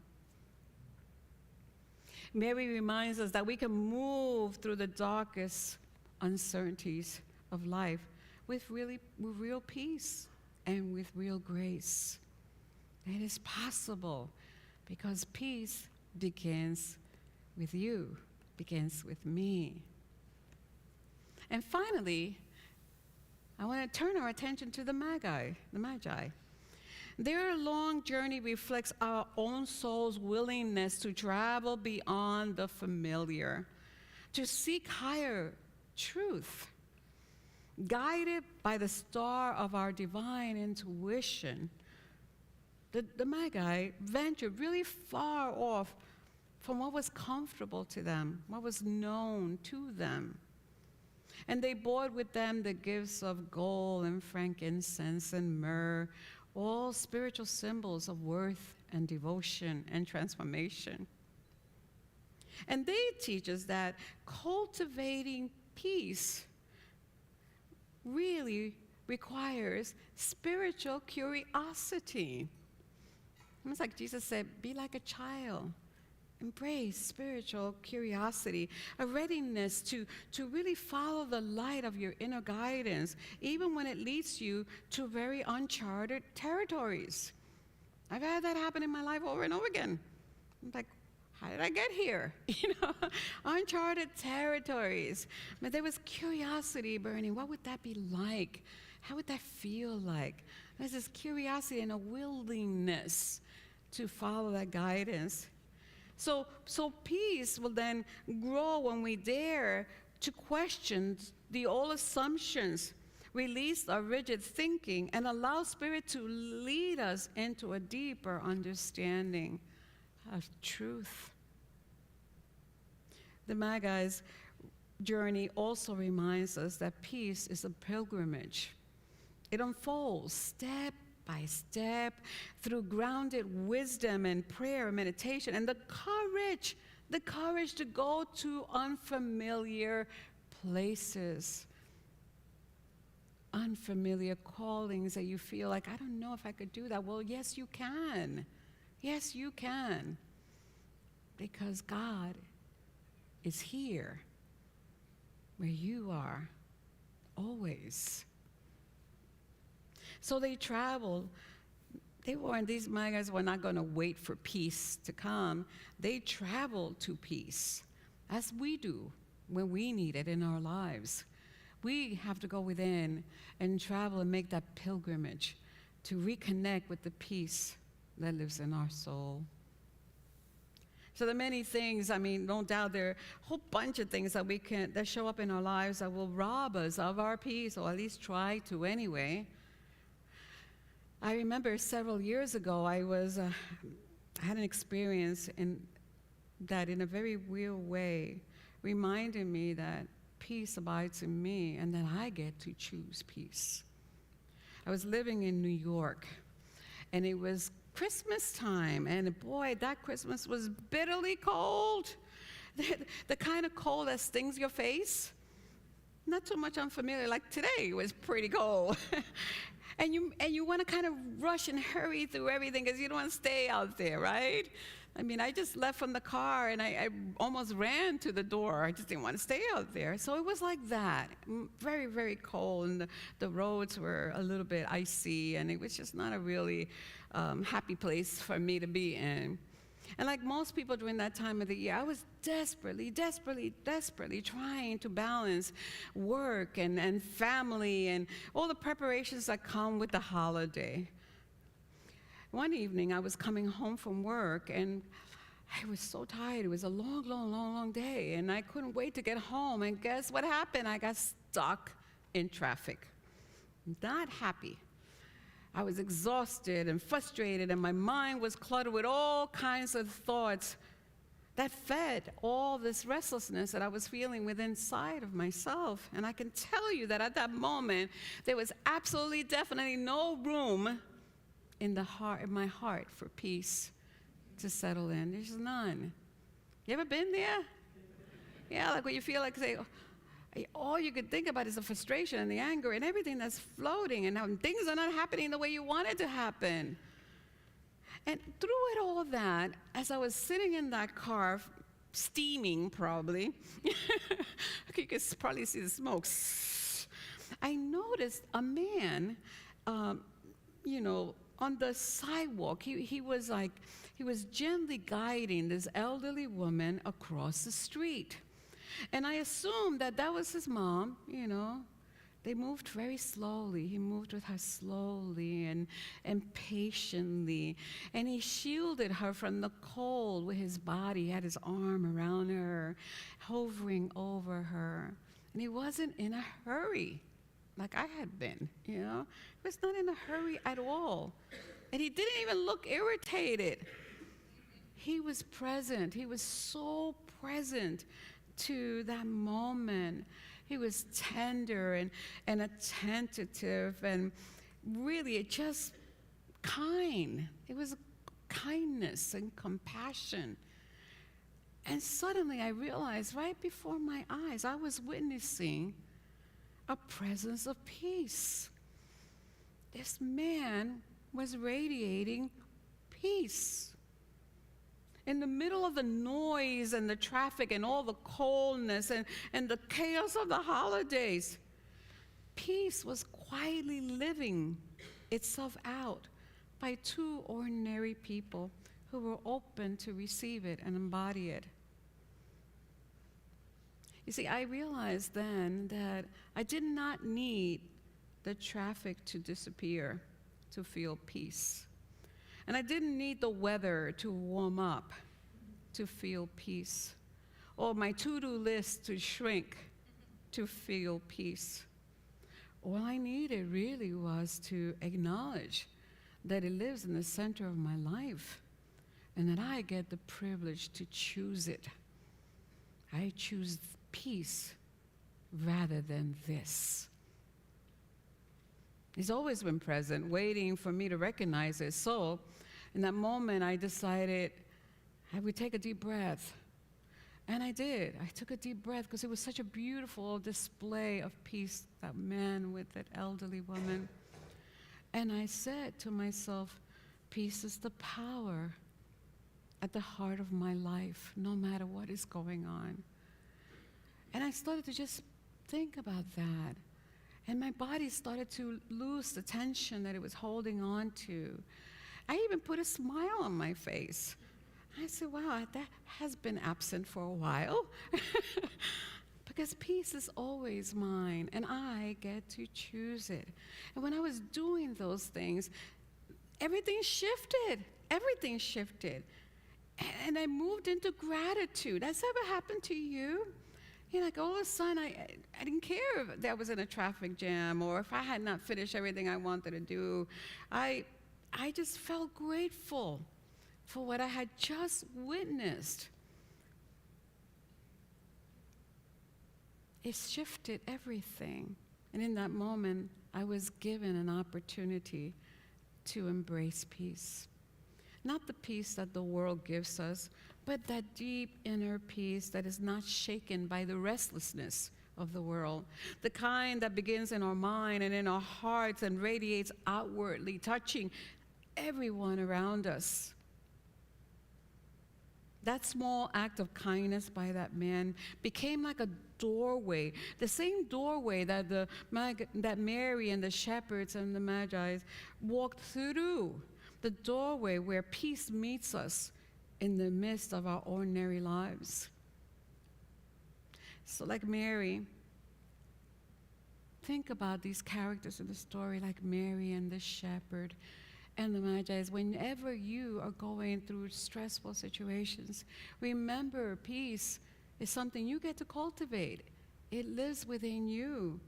Mary reminds us that we can move through the darkest uncertainties of life with real peace and with real grace. It is possible because peace begins with you, begins with me. And finally, I want to turn our attention to the Magi. Their long journey reflects our own soul's willingness to travel beyond the familiar, to seek higher truth. Guided by the star of our divine intuition, the Magi ventured really far off from what was comfortable to them, what was known to them. And they brought with them the gifts of gold and frankincense and myrrh, all spiritual symbols of worth and devotion and transformation. And they teach us that cultivating peace really requires spiritual curiosity. It's like Jesus said, be like a child. Embrace spiritual curiosity, a readiness to really follow the light of your inner guidance, even when it leads you to very uncharted territories. I've had that happen in my life over and over again. I'm like, how did I get here? Uncharted territories. But there was curiosity burning. What would that be like? How would that feel like? There's this curiosity and a willingness to follow that guidance. So peace will then grow when we dare to question the old assumptions, release our rigid thinking, and allow Spirit to lead us into a deeper understanding of truth. The Magi's journey also reminds us that peace is a pilgrimage. It unfolds step by step through grounded wisdom and prayer and meditation, and the courage to go to unfamiliar places, unfamiliar callings that you feel like, I don't know if I could do that. Well, yes, you can. Yes, you can. Because God is here where you are always. So they traveled. These Magi's were not going to wait for peace to come. They traveled to peace, as we do when we need it in our lives. We have to go within and travel and make that pilgrimage to reconnect with the peace that lives in our soul. So there are many things, no doubt there are a whole bunch of things that show up in our lives that will rob us of our peace, or at least try to anyway. I remember several years ago, I had an experience that in a very real way reminded me that peace abides in me and that I get to choose peace. I was living in New York, and it was Christmas time, and boy, that Christmas was bitterly cold. The kind of cold that stings your face. Not too much unfamiliar, like today was pretty cold. And you want to kind of rush and hurry through everything because you don't want to stay out there, right? I mean, I just left from the car and I almost ran to the door. I just didn't want to stay out there. So it was like that, very, very cold, and the roads were a little bit icy, and it was just not a really happy place for me to be in. And like most people during that time of the year, I was desperately trying to balance work and family and all the preparations that come with the holiday. One evening, I was coming home from work, and I was so tired. It was a long day, and I couldn't wait to get home. And guess what happened? I got stuck in traffic. Not happy. I was exhausted and frustrated, and my mind was cluttered with all kinds of thoughts that fed all this restlessness that I was feeling within inside of myself. And I can tell you that at that moment, there was absolutely, definitely no room in my heart for peace to settle in. There's none. You ever been there? Yeah, like when you feel like, say, all you could think about is the frustration and the anger and everything that's floating, and how things are not happening the way you want it to happen. And through it all that, as I was sitting in that car, steaming probably, you could probably see the smoke, I noticed a man, on the sidewalk. He was gently guiding this elderly woman across the street. And I assumed that was his mom, They moved very slowly. He moved with her slowly and patiently. And he shielded her from the cold with his body. He had his arm around her, hovering over her. And he wasn't in a hurry like I had been, He was not in a hurry at all. And he didn't even look irritated. He was present. He was so present to that moment. He was tender and attentive and really just kind. It was kindness and compassion. And suddenly I realized right before my eyes, I was witnessing a presence of peace. This man was radiating peace. In the middle of the noise and the traffic and all the coldness and the chaos of the holidays, peace was quietly living itself out by two ordinary people who were open to receive it and embody it. You see, I realized then that I did not need the traffic to disappear to feel peace. And I didn't need the weather to warm up to feel peace, or my to-do list to shrink to feel peace. All I needed really was to acknowledge that it lives in the center of my life and that I get the privilege to choose it. I choose peace rather than this. It's always been present, waiting for me to recognize it. So in that moment, I decided I would take a deep breath. And I did. I took a deep breath because it was such a beautiful display of peace, that man with that elderly woman. And I said to myself, peace is the power at the heart of my life, no matter what is going on. And I started to just think about that. And my body started to lose the tension that it was holding on to. I even put a smile on my face. I said, wow, that has been absent for a while. Because peace is always mine, and I get to choose it. And when I was doing those things, everything shifted. Everything shifted. And I moved into gratitude. Has that ever happened to you? Like all of a sudden, I didn't care if there was in a traffic jam or if I had not finished everything I wanted to do. I just felt grateful for what I had just witnessed. It shifted everything. And in that moment, I was given an opportunity to embrace peace. Not the peace that the world gives us, but that deep inner peace that is not shaken by the restlessness of the world, the kind that begins in our mind and in our hearts and radiates outwardly, touching everyone around us. That small act of kindness by that man became like a doorway, the same doorway that that Mary and the shepherds and the Magi walked through, the doorway where peace meets us in the midst of our ordinary lives. So like Mary, think about these characters in the story, like Mary and the shepherd and the Magi. Whenever you are going through stressful situations, remember peace is something you get to cultivate. It lives within you.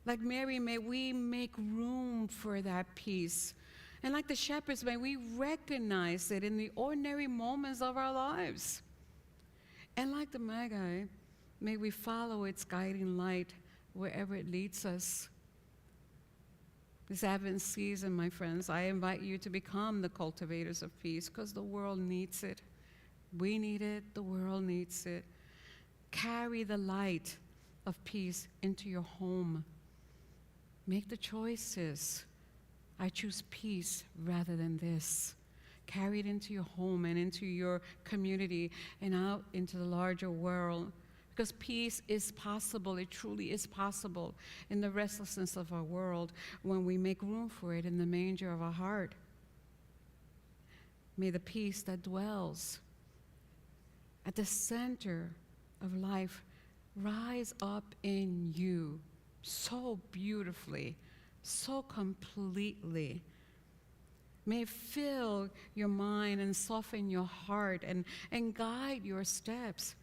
Like Mary, may we make room for that peace. And like the shepherds, may we recognize it in the ordinary moments of our lives. And like the Magi, may we follow its guiding light wherever it leads us. This Advent season, my friends, I invite you to become the cultivators of peace, because the world needs it. We need it, the world needs it. Carry the light of peace into your home. Make the choices. I choose peace rather than this. Carry it into your home and into your community and out into the larger world. Because peace is possible, it truly is possible in the restlessness of our world when we make room for it in the manger of our heart. May the peace that dwells at the center of life rise up in you so beautifully, so completely. May it fill your mind and soften your heart and guide your steps.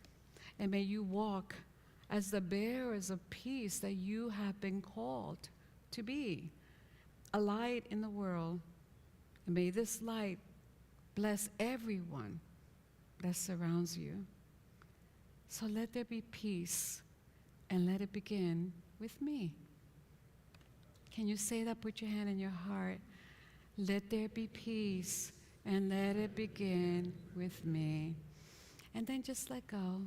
And may you walk as the bearers of peace that you have been called to be, a light in the world. And may this light bless everyone that surrounds you. So let there be peace, and let it begin with me. Can you say that? Put your hand in your heart. Let there be peace, and let it begin with me. And then just let go.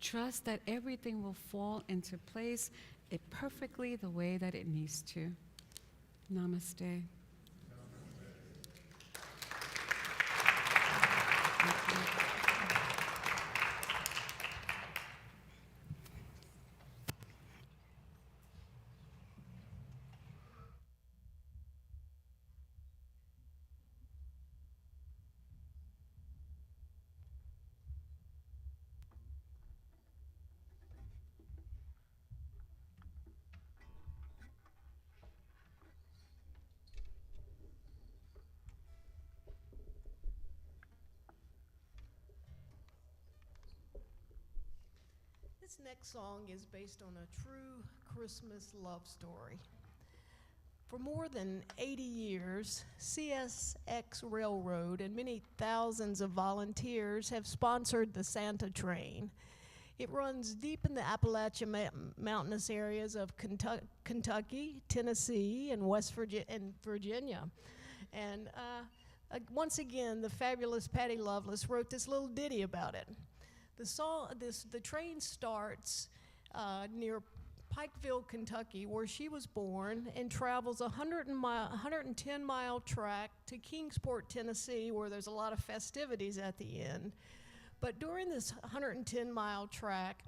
Trust that everything will fall into place perfectly the way that it needs to. Namaste. This next song is based on a true Christmas love story. For more than 80 years, CSX Railroad and many thousands of volunteers have sponsored the Santa Train. It runs deep in the Appalachian mountainous areas of Kentucky, Tennessee, and West Virginia. And once again, the fabulous Patty Loveless wrote this little ditty about it. The train starts near Pikeville, Kentucky, where she was born, and travels a 110-mile track to Kingsport, Tennessee, where there's a lot of festivities at the end. But during this 110-mile track,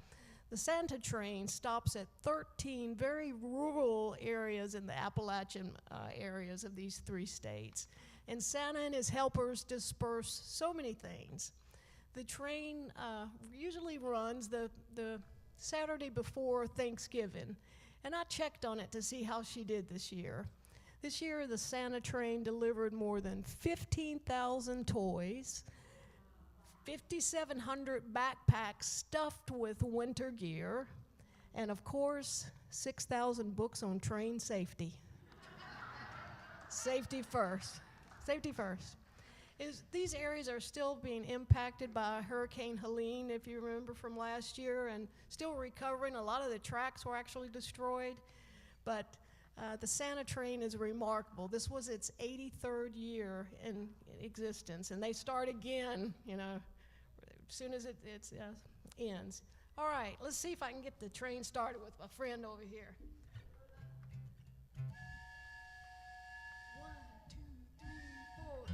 the Santa Train stops at 13 very rural areas in the Appalachian areas of these three states. And Santa and his helpers disperse so many things. The train usually runs the Saturday before Thanksgiving, and I checked on it to see how she did this year. This year, the Santa Train delivered more than 15,000 toys, 5,700 backpacks stuffed with winter gear, and of course, 6,000 books on train safety. Safety first. Safety first. These areas are still being impacted by Hurricane Helene, if you remember from last year, and still recovering. A lot of the tracks were actually destroyed, but The Santa train is remarkable. This was its 83rd year in existence, and they start again, you know, as soon as it ends. All right, let's see if I can get the train started with my friend over here. 1, 2, 3, 4.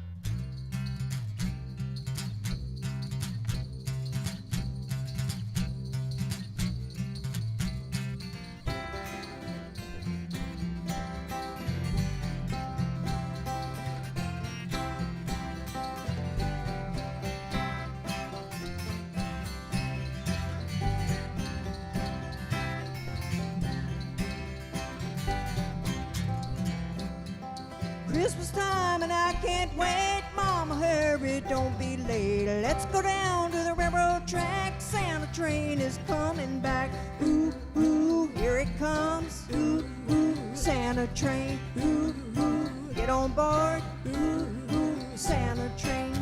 Christmas time and I can't wait. Mama, hurry, don't be late. Let's go down to the railroad track. Santa train is coming back. Ooh, ooh, here it comes. Ooh, ooh, Santa train. Ooh, ooh, get on board. Ooh, ooh, Santa train.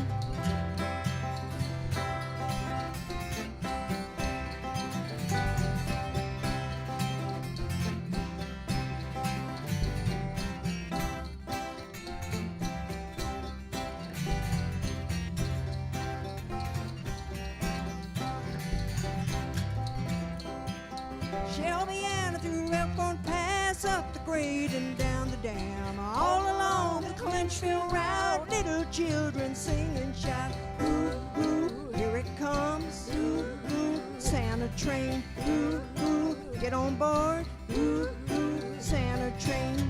Shelby-Anna through Elkhorn Pass, up the grade and down the dam. All along the Clinchfield route, little children sing and shout. Ooh, ooh, here it comes. Ooh, ooh, Santa train. Ooh, ooh, get on board. Ooh, ooh, Santa train.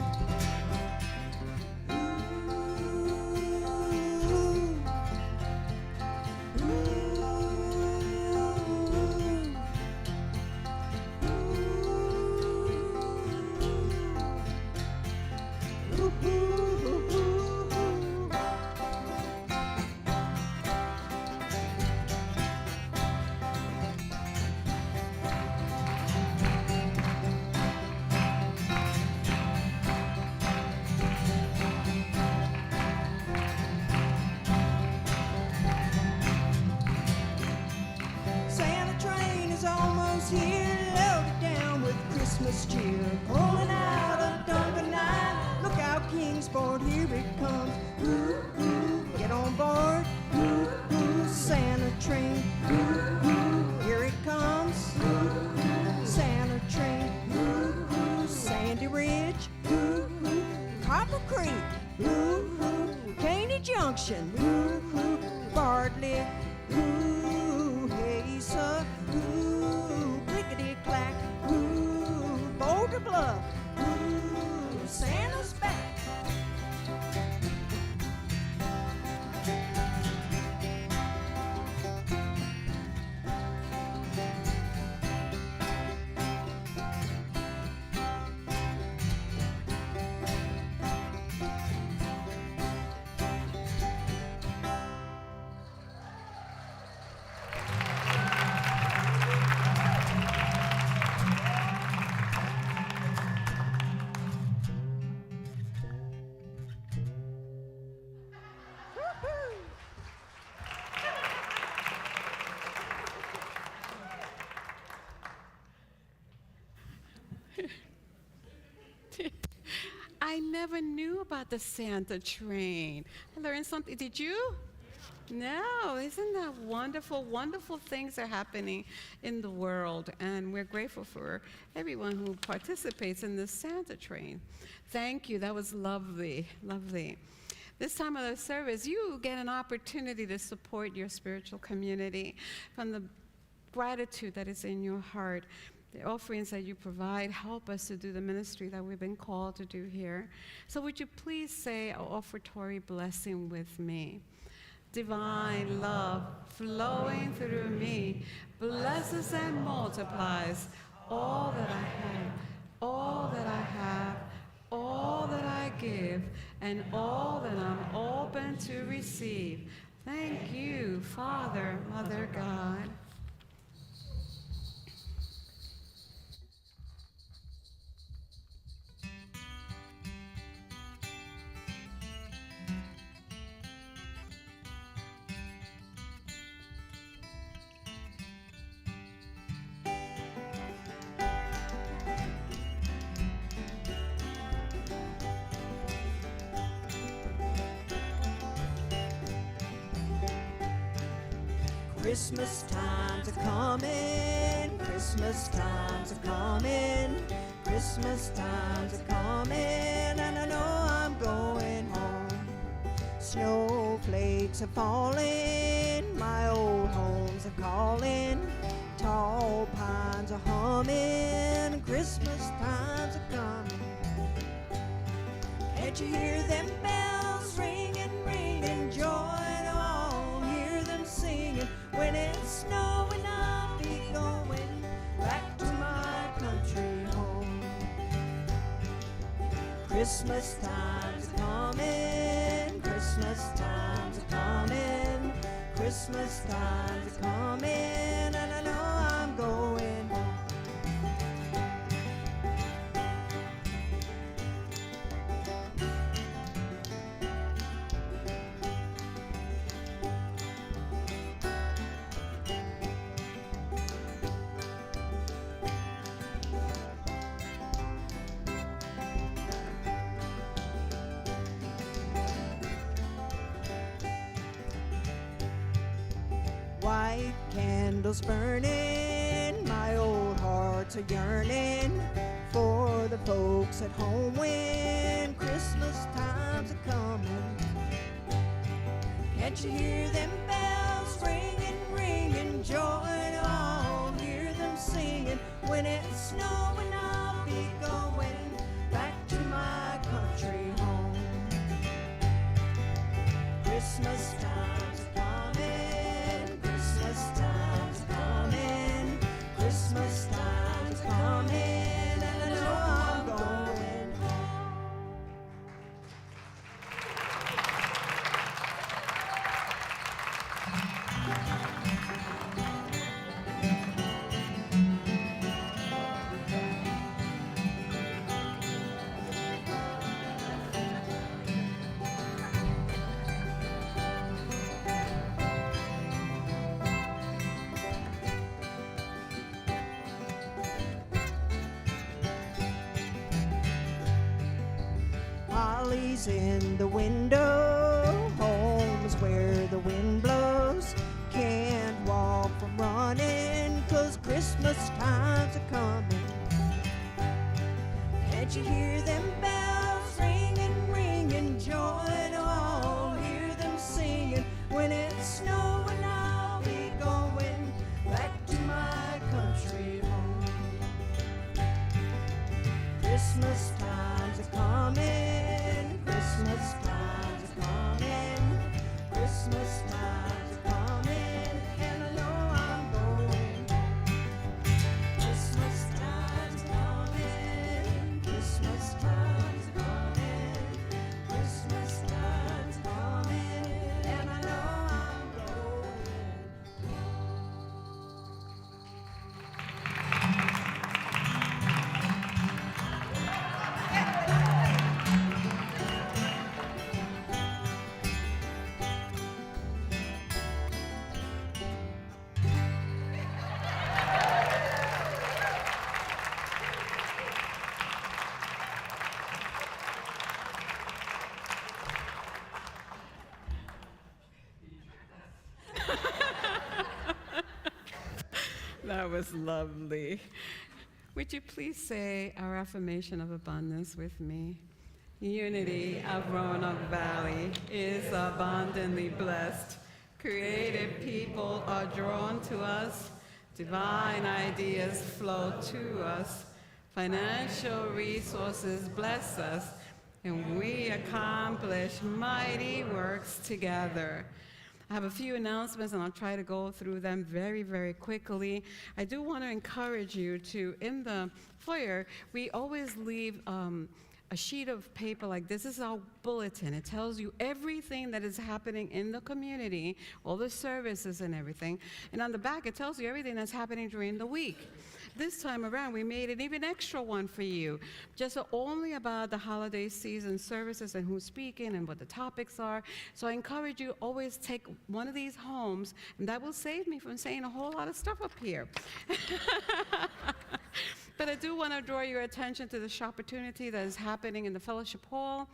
Santa train is almost here, loaded down with Christmas cheer. Pulling out of Duncan 9, look out Kingsport, here it comes. Ooh, ooh, get on board. Ooh, ooh, Santa train. Ooh, ooh, here it comes. Ooh, ooh, Santa train. Ooh, ooh, Sandy Ridge. Ooh, ooh, Copper Creek. Ooh, ooh, Caney Junction. Ooh, ooh, Bartlett. Ooh, Haysa. Ooh, Clickety-clack. Ooh, Boulder Bluff. Ooh, Santa's back. I never knew about the Santa train. I learned something. Did you? No, isn't that wonderful? Wonderful things are happening in the world, and we're grateful for everyone who participates in the Santa train. Thank you. That was lovely, lovely. This time of the service, you get an opportunity to support your spiritual community from the gratitude that is in your heart. The offerings that you provide help us to do the ministry that we've been called to do here. So would you please say an offertory blessing with me? Divine love flowing through me blesses and multiplies all that I have, all that I have, all that I give, and all that I'm open to receive. Thank you, Father, Mother God. Christmas times are coming, Christmas times are coming, Christmas times are coming, and I know I'm going home. Snowflakes are falling, my old homes are calling, tall pines are humming, Christmas times are coming. Can't you hear them bells ringing, ringing, joy? Oh, hear them singing. When it's snowing, I'll be going back to my country home. Christmas time's coming, Christmas time's coming, Christmas time's coming, and I know I'm going home. White candles burning, my old hearts are yearning for the folks at home when Christmas times are coming. Can't you hear them bells ringing, ringing, joy on? Hear them singing. When it's snowing, I'll be going back to my country home. Christmas time's coming, Christmas time's coming, Christmas time's coming, and I know I'm going home. Holly's in the window, home's where the wind blows. Can't walk from running, 'cause Christmas times are coming. Can't you hear them bells ringing, ringing, joy to all? Hear them singing. When it's snowing, I'll be going back to my country home. Christmas times are coming, Christmas times are coming, Christmas times are coming, and I know I'm going home. Christmas times are coming, Christmas times are coming, Christmas times are coming, and I know I'm going home. That was lovely. Would you please say our affirmation of abundance with me? Unity of Roanoke Valley is abundantly blessed. Creative people are drawn to us. Divine ideas flow to us. Financial resources bless us. And we accomplish mighty works together. I have a few announcements, and I'll try to go through them very, very quickly. I do want to encourage you to, in the foyer, we always leave a sheet of paper like this. This is our bulletin. It tells you everything that is happening in the community, all the services and everything. And on the back, it tells you everything that's happening during the week. This time around, we made an even extra one for you, just only about the holiday season services and who's speaking and what the topics are. So I encourage you, always take one of these homes, and that will save me from saying a whole lot of stuff up here. But I do want to draw your attention to this opportunity that is happening in the fellowship hall.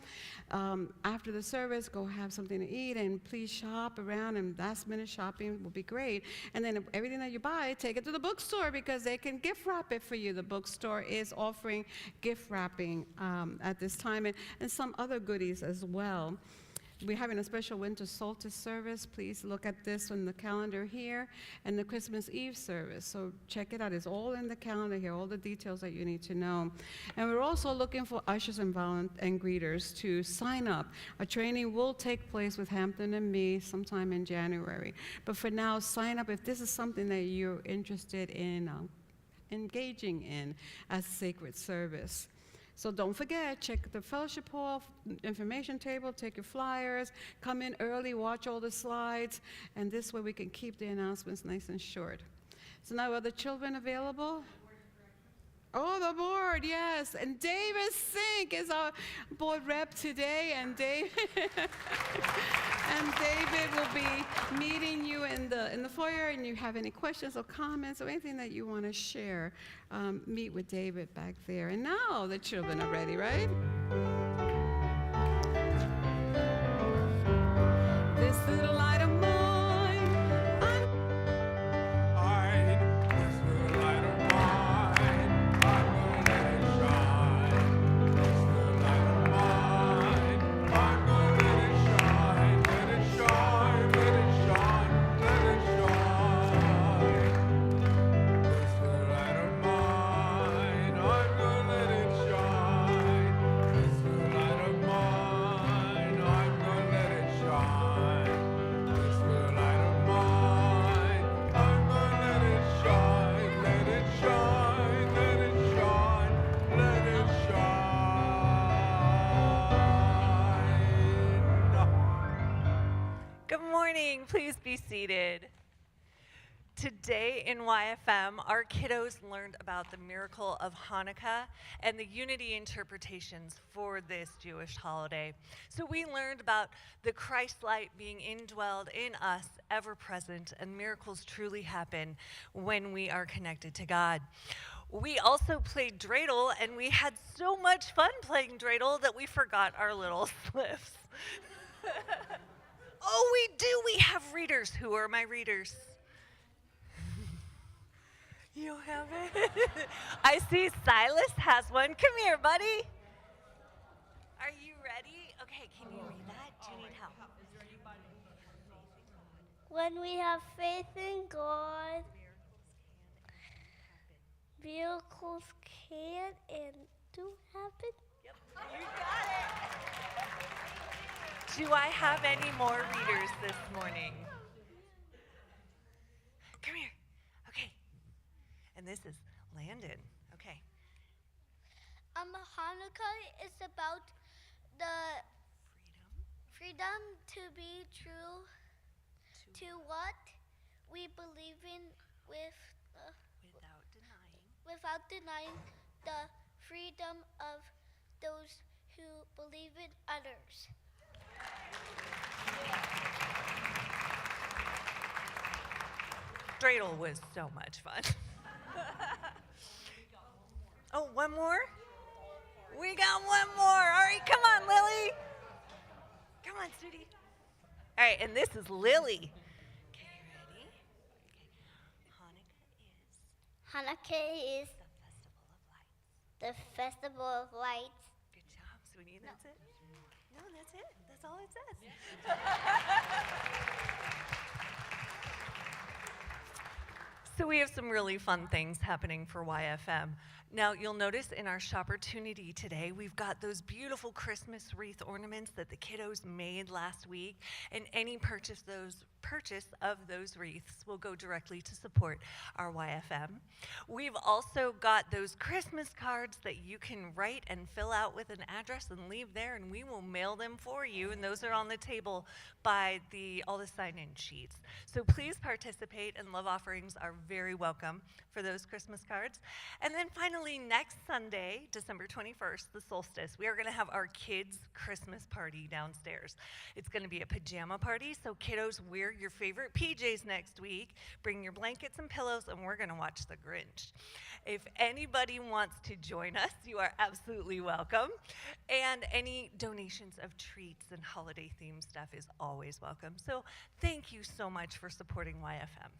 After the service, go have something to eat and please shop around, and last minute shopping will be great. And then everything that you buy, take it to the bookstore because they can gift wrap it for you. The bookstore is offering gift wrapping at this time, and some other goodies as well. We're having a special winter solstice service. Please look at this on the calendar here, and the Christmas Eve service. So check it out. It's all in the calendar here, all the details that you need to know. And we're also looking for ushers and greeters to sign up. A training will take place with Hampton and me sometime in January. But for now, sign up if this is something that you're interested in engaging in as sacred service. So don't forget, check the fellowship hall information table, take your flyers, come in early, watch all the slides, and this way we can keep the announcements nice and short. So now are the children available? Oh, the board, yes. And David Sink is our board rep today, and David will be meeting you in the foyer, and you have any questions or comments or anything that you want to share, meet with David back there. And now the children are ready, right? This little light of mine, This little light of mine, I'm gonna let it shine. This little light of mine, I'm gonna let it shine. Let it shine, let it shine, let it shine. This little light of mine, I'm gonna let it shine. This little light of mine, I'm gonna let it shine. This little light of mine, I'm gonna let it shine. Let it shine, let it shine, let it shine. Good morning. Please be seated. Today in YFM, our kiddos learned about the miracle of Hanukkah and the unity interpretations for this Jewish holiday. So we learned about the Christ light being indwelled in us, ever present, and miracles truly happen when we are connected to God. We also played dreidel, and we had so much fun playing dreidel that we forgot our little slips. Oh, we do. We have readers. Who are my readers? You have it? I see Silas has one. Come here, buddy. Are you ready? Okay, can you read that? Do you need help? When we have faith in God, miracles can and do happen. Yep, you got it. Do I have any more readers this morning? Come here. Okay. And this is Landon. Okay. Hanukkah is about the freedom to be true to what we believe in without denying the freedom of those who believe in others. Dreidel was so much fun. Oh, one more? We got one more. All right, come on, Lily. Come on, Sudie. All right, and this is Lily. Okay, ready? Okay. Hanukkah is the festival of lights. the festival of lights. Good job, sweetie. That's it? No, that's it. That's all it says. So we have some really fun things happening for YFM. Now, you'll notice in our Shoppertunity today, we've got those beautiful Christmas wreath ornaments that the kiddos made last week, and any purchase of those wreaths will go directly to support our YFM. We've also got those Christmas cards that you can write and fill out with an address and leave there, and we will mail them for you, and those are on the table by all the sign-in sheets. So please participate, and love offerings are very welcome for those Christmas cards. And then finally, next Sunday, December 21st, the solstice, we are going to have our kids' Christmas party downstairs. It's going to be a pajama party, so kiddos, wear your favorite PJs next week, bring your blankets and pillows, and we're going to watch The Grinch. If anybody wants to join us, you are absolutely welcome. And any donations of treats and holiday themed stuff is always welcome. So thank you so much for supporting YFM.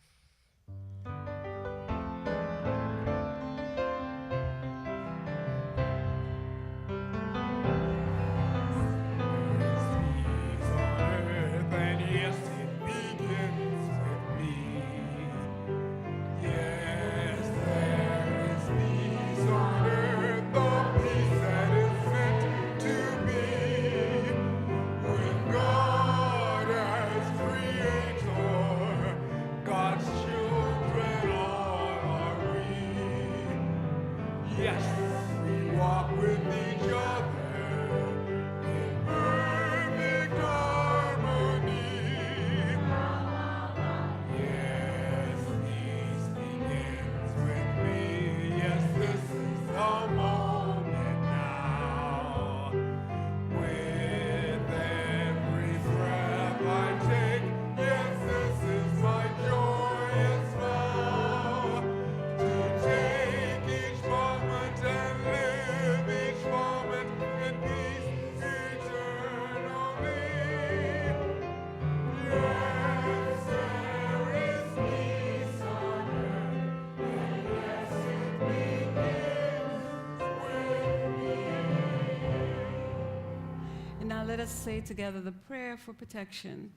Let us say together the prayer for protection.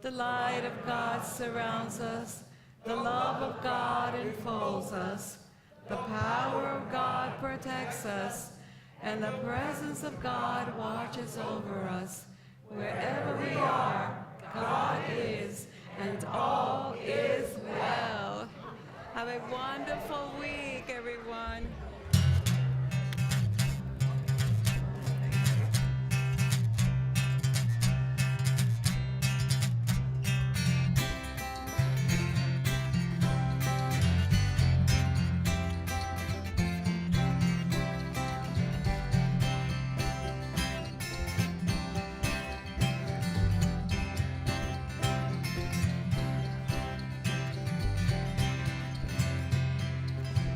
The light of God surrounds us. The love of God enfolds us. The power of God protects us. And the presence of God watches over us. Wherever we are, God is, and all is well. Have a wonderful week, everyone.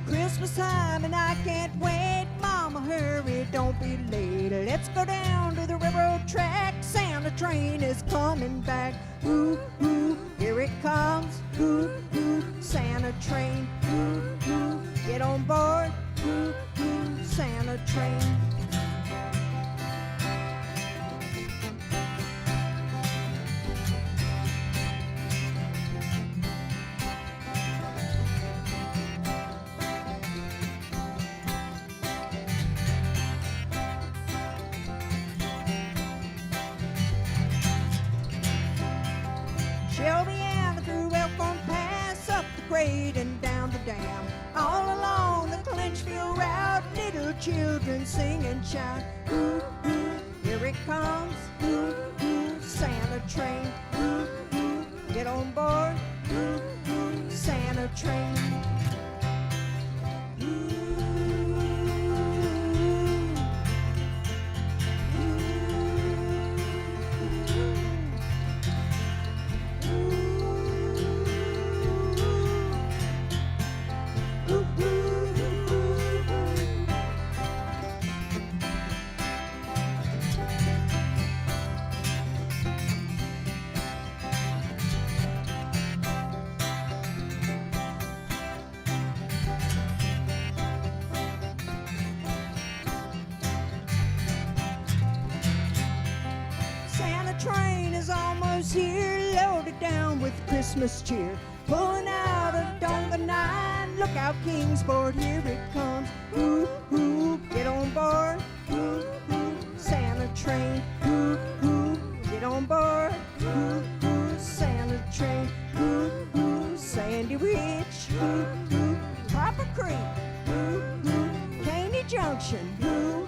Christmas time and I can't wait. Mama, hurry, don't be late. Let's go down to the railroad track. Santa train is coming back. Ooh, ooh, here it comes. Ooh, ooh, Santa train. Ooh, ooh, get on board. Ooh, ooh, Santa train. And down the dam, all along the Clinchfield route, little children sing and shout. Ooh, ooh, here it comes. Ooh, ooh, Santa train. Ooh, ooh, get on board. Ooh, ooh, Santa train. Here, loaded down with Christmas cheer, pulling out of Donga 9. Look out, Kingsport, here it comes. Ooh, ooh, get on board. Ooh, ooh, Santa train. Ooh, ooh, get on board. Ooh, ooh, Santa train. Ooh, ooh, Sandy Ridge. Ooh, ooh, Popper Creek. Ooh, ooh, Caney Junction. Ooh,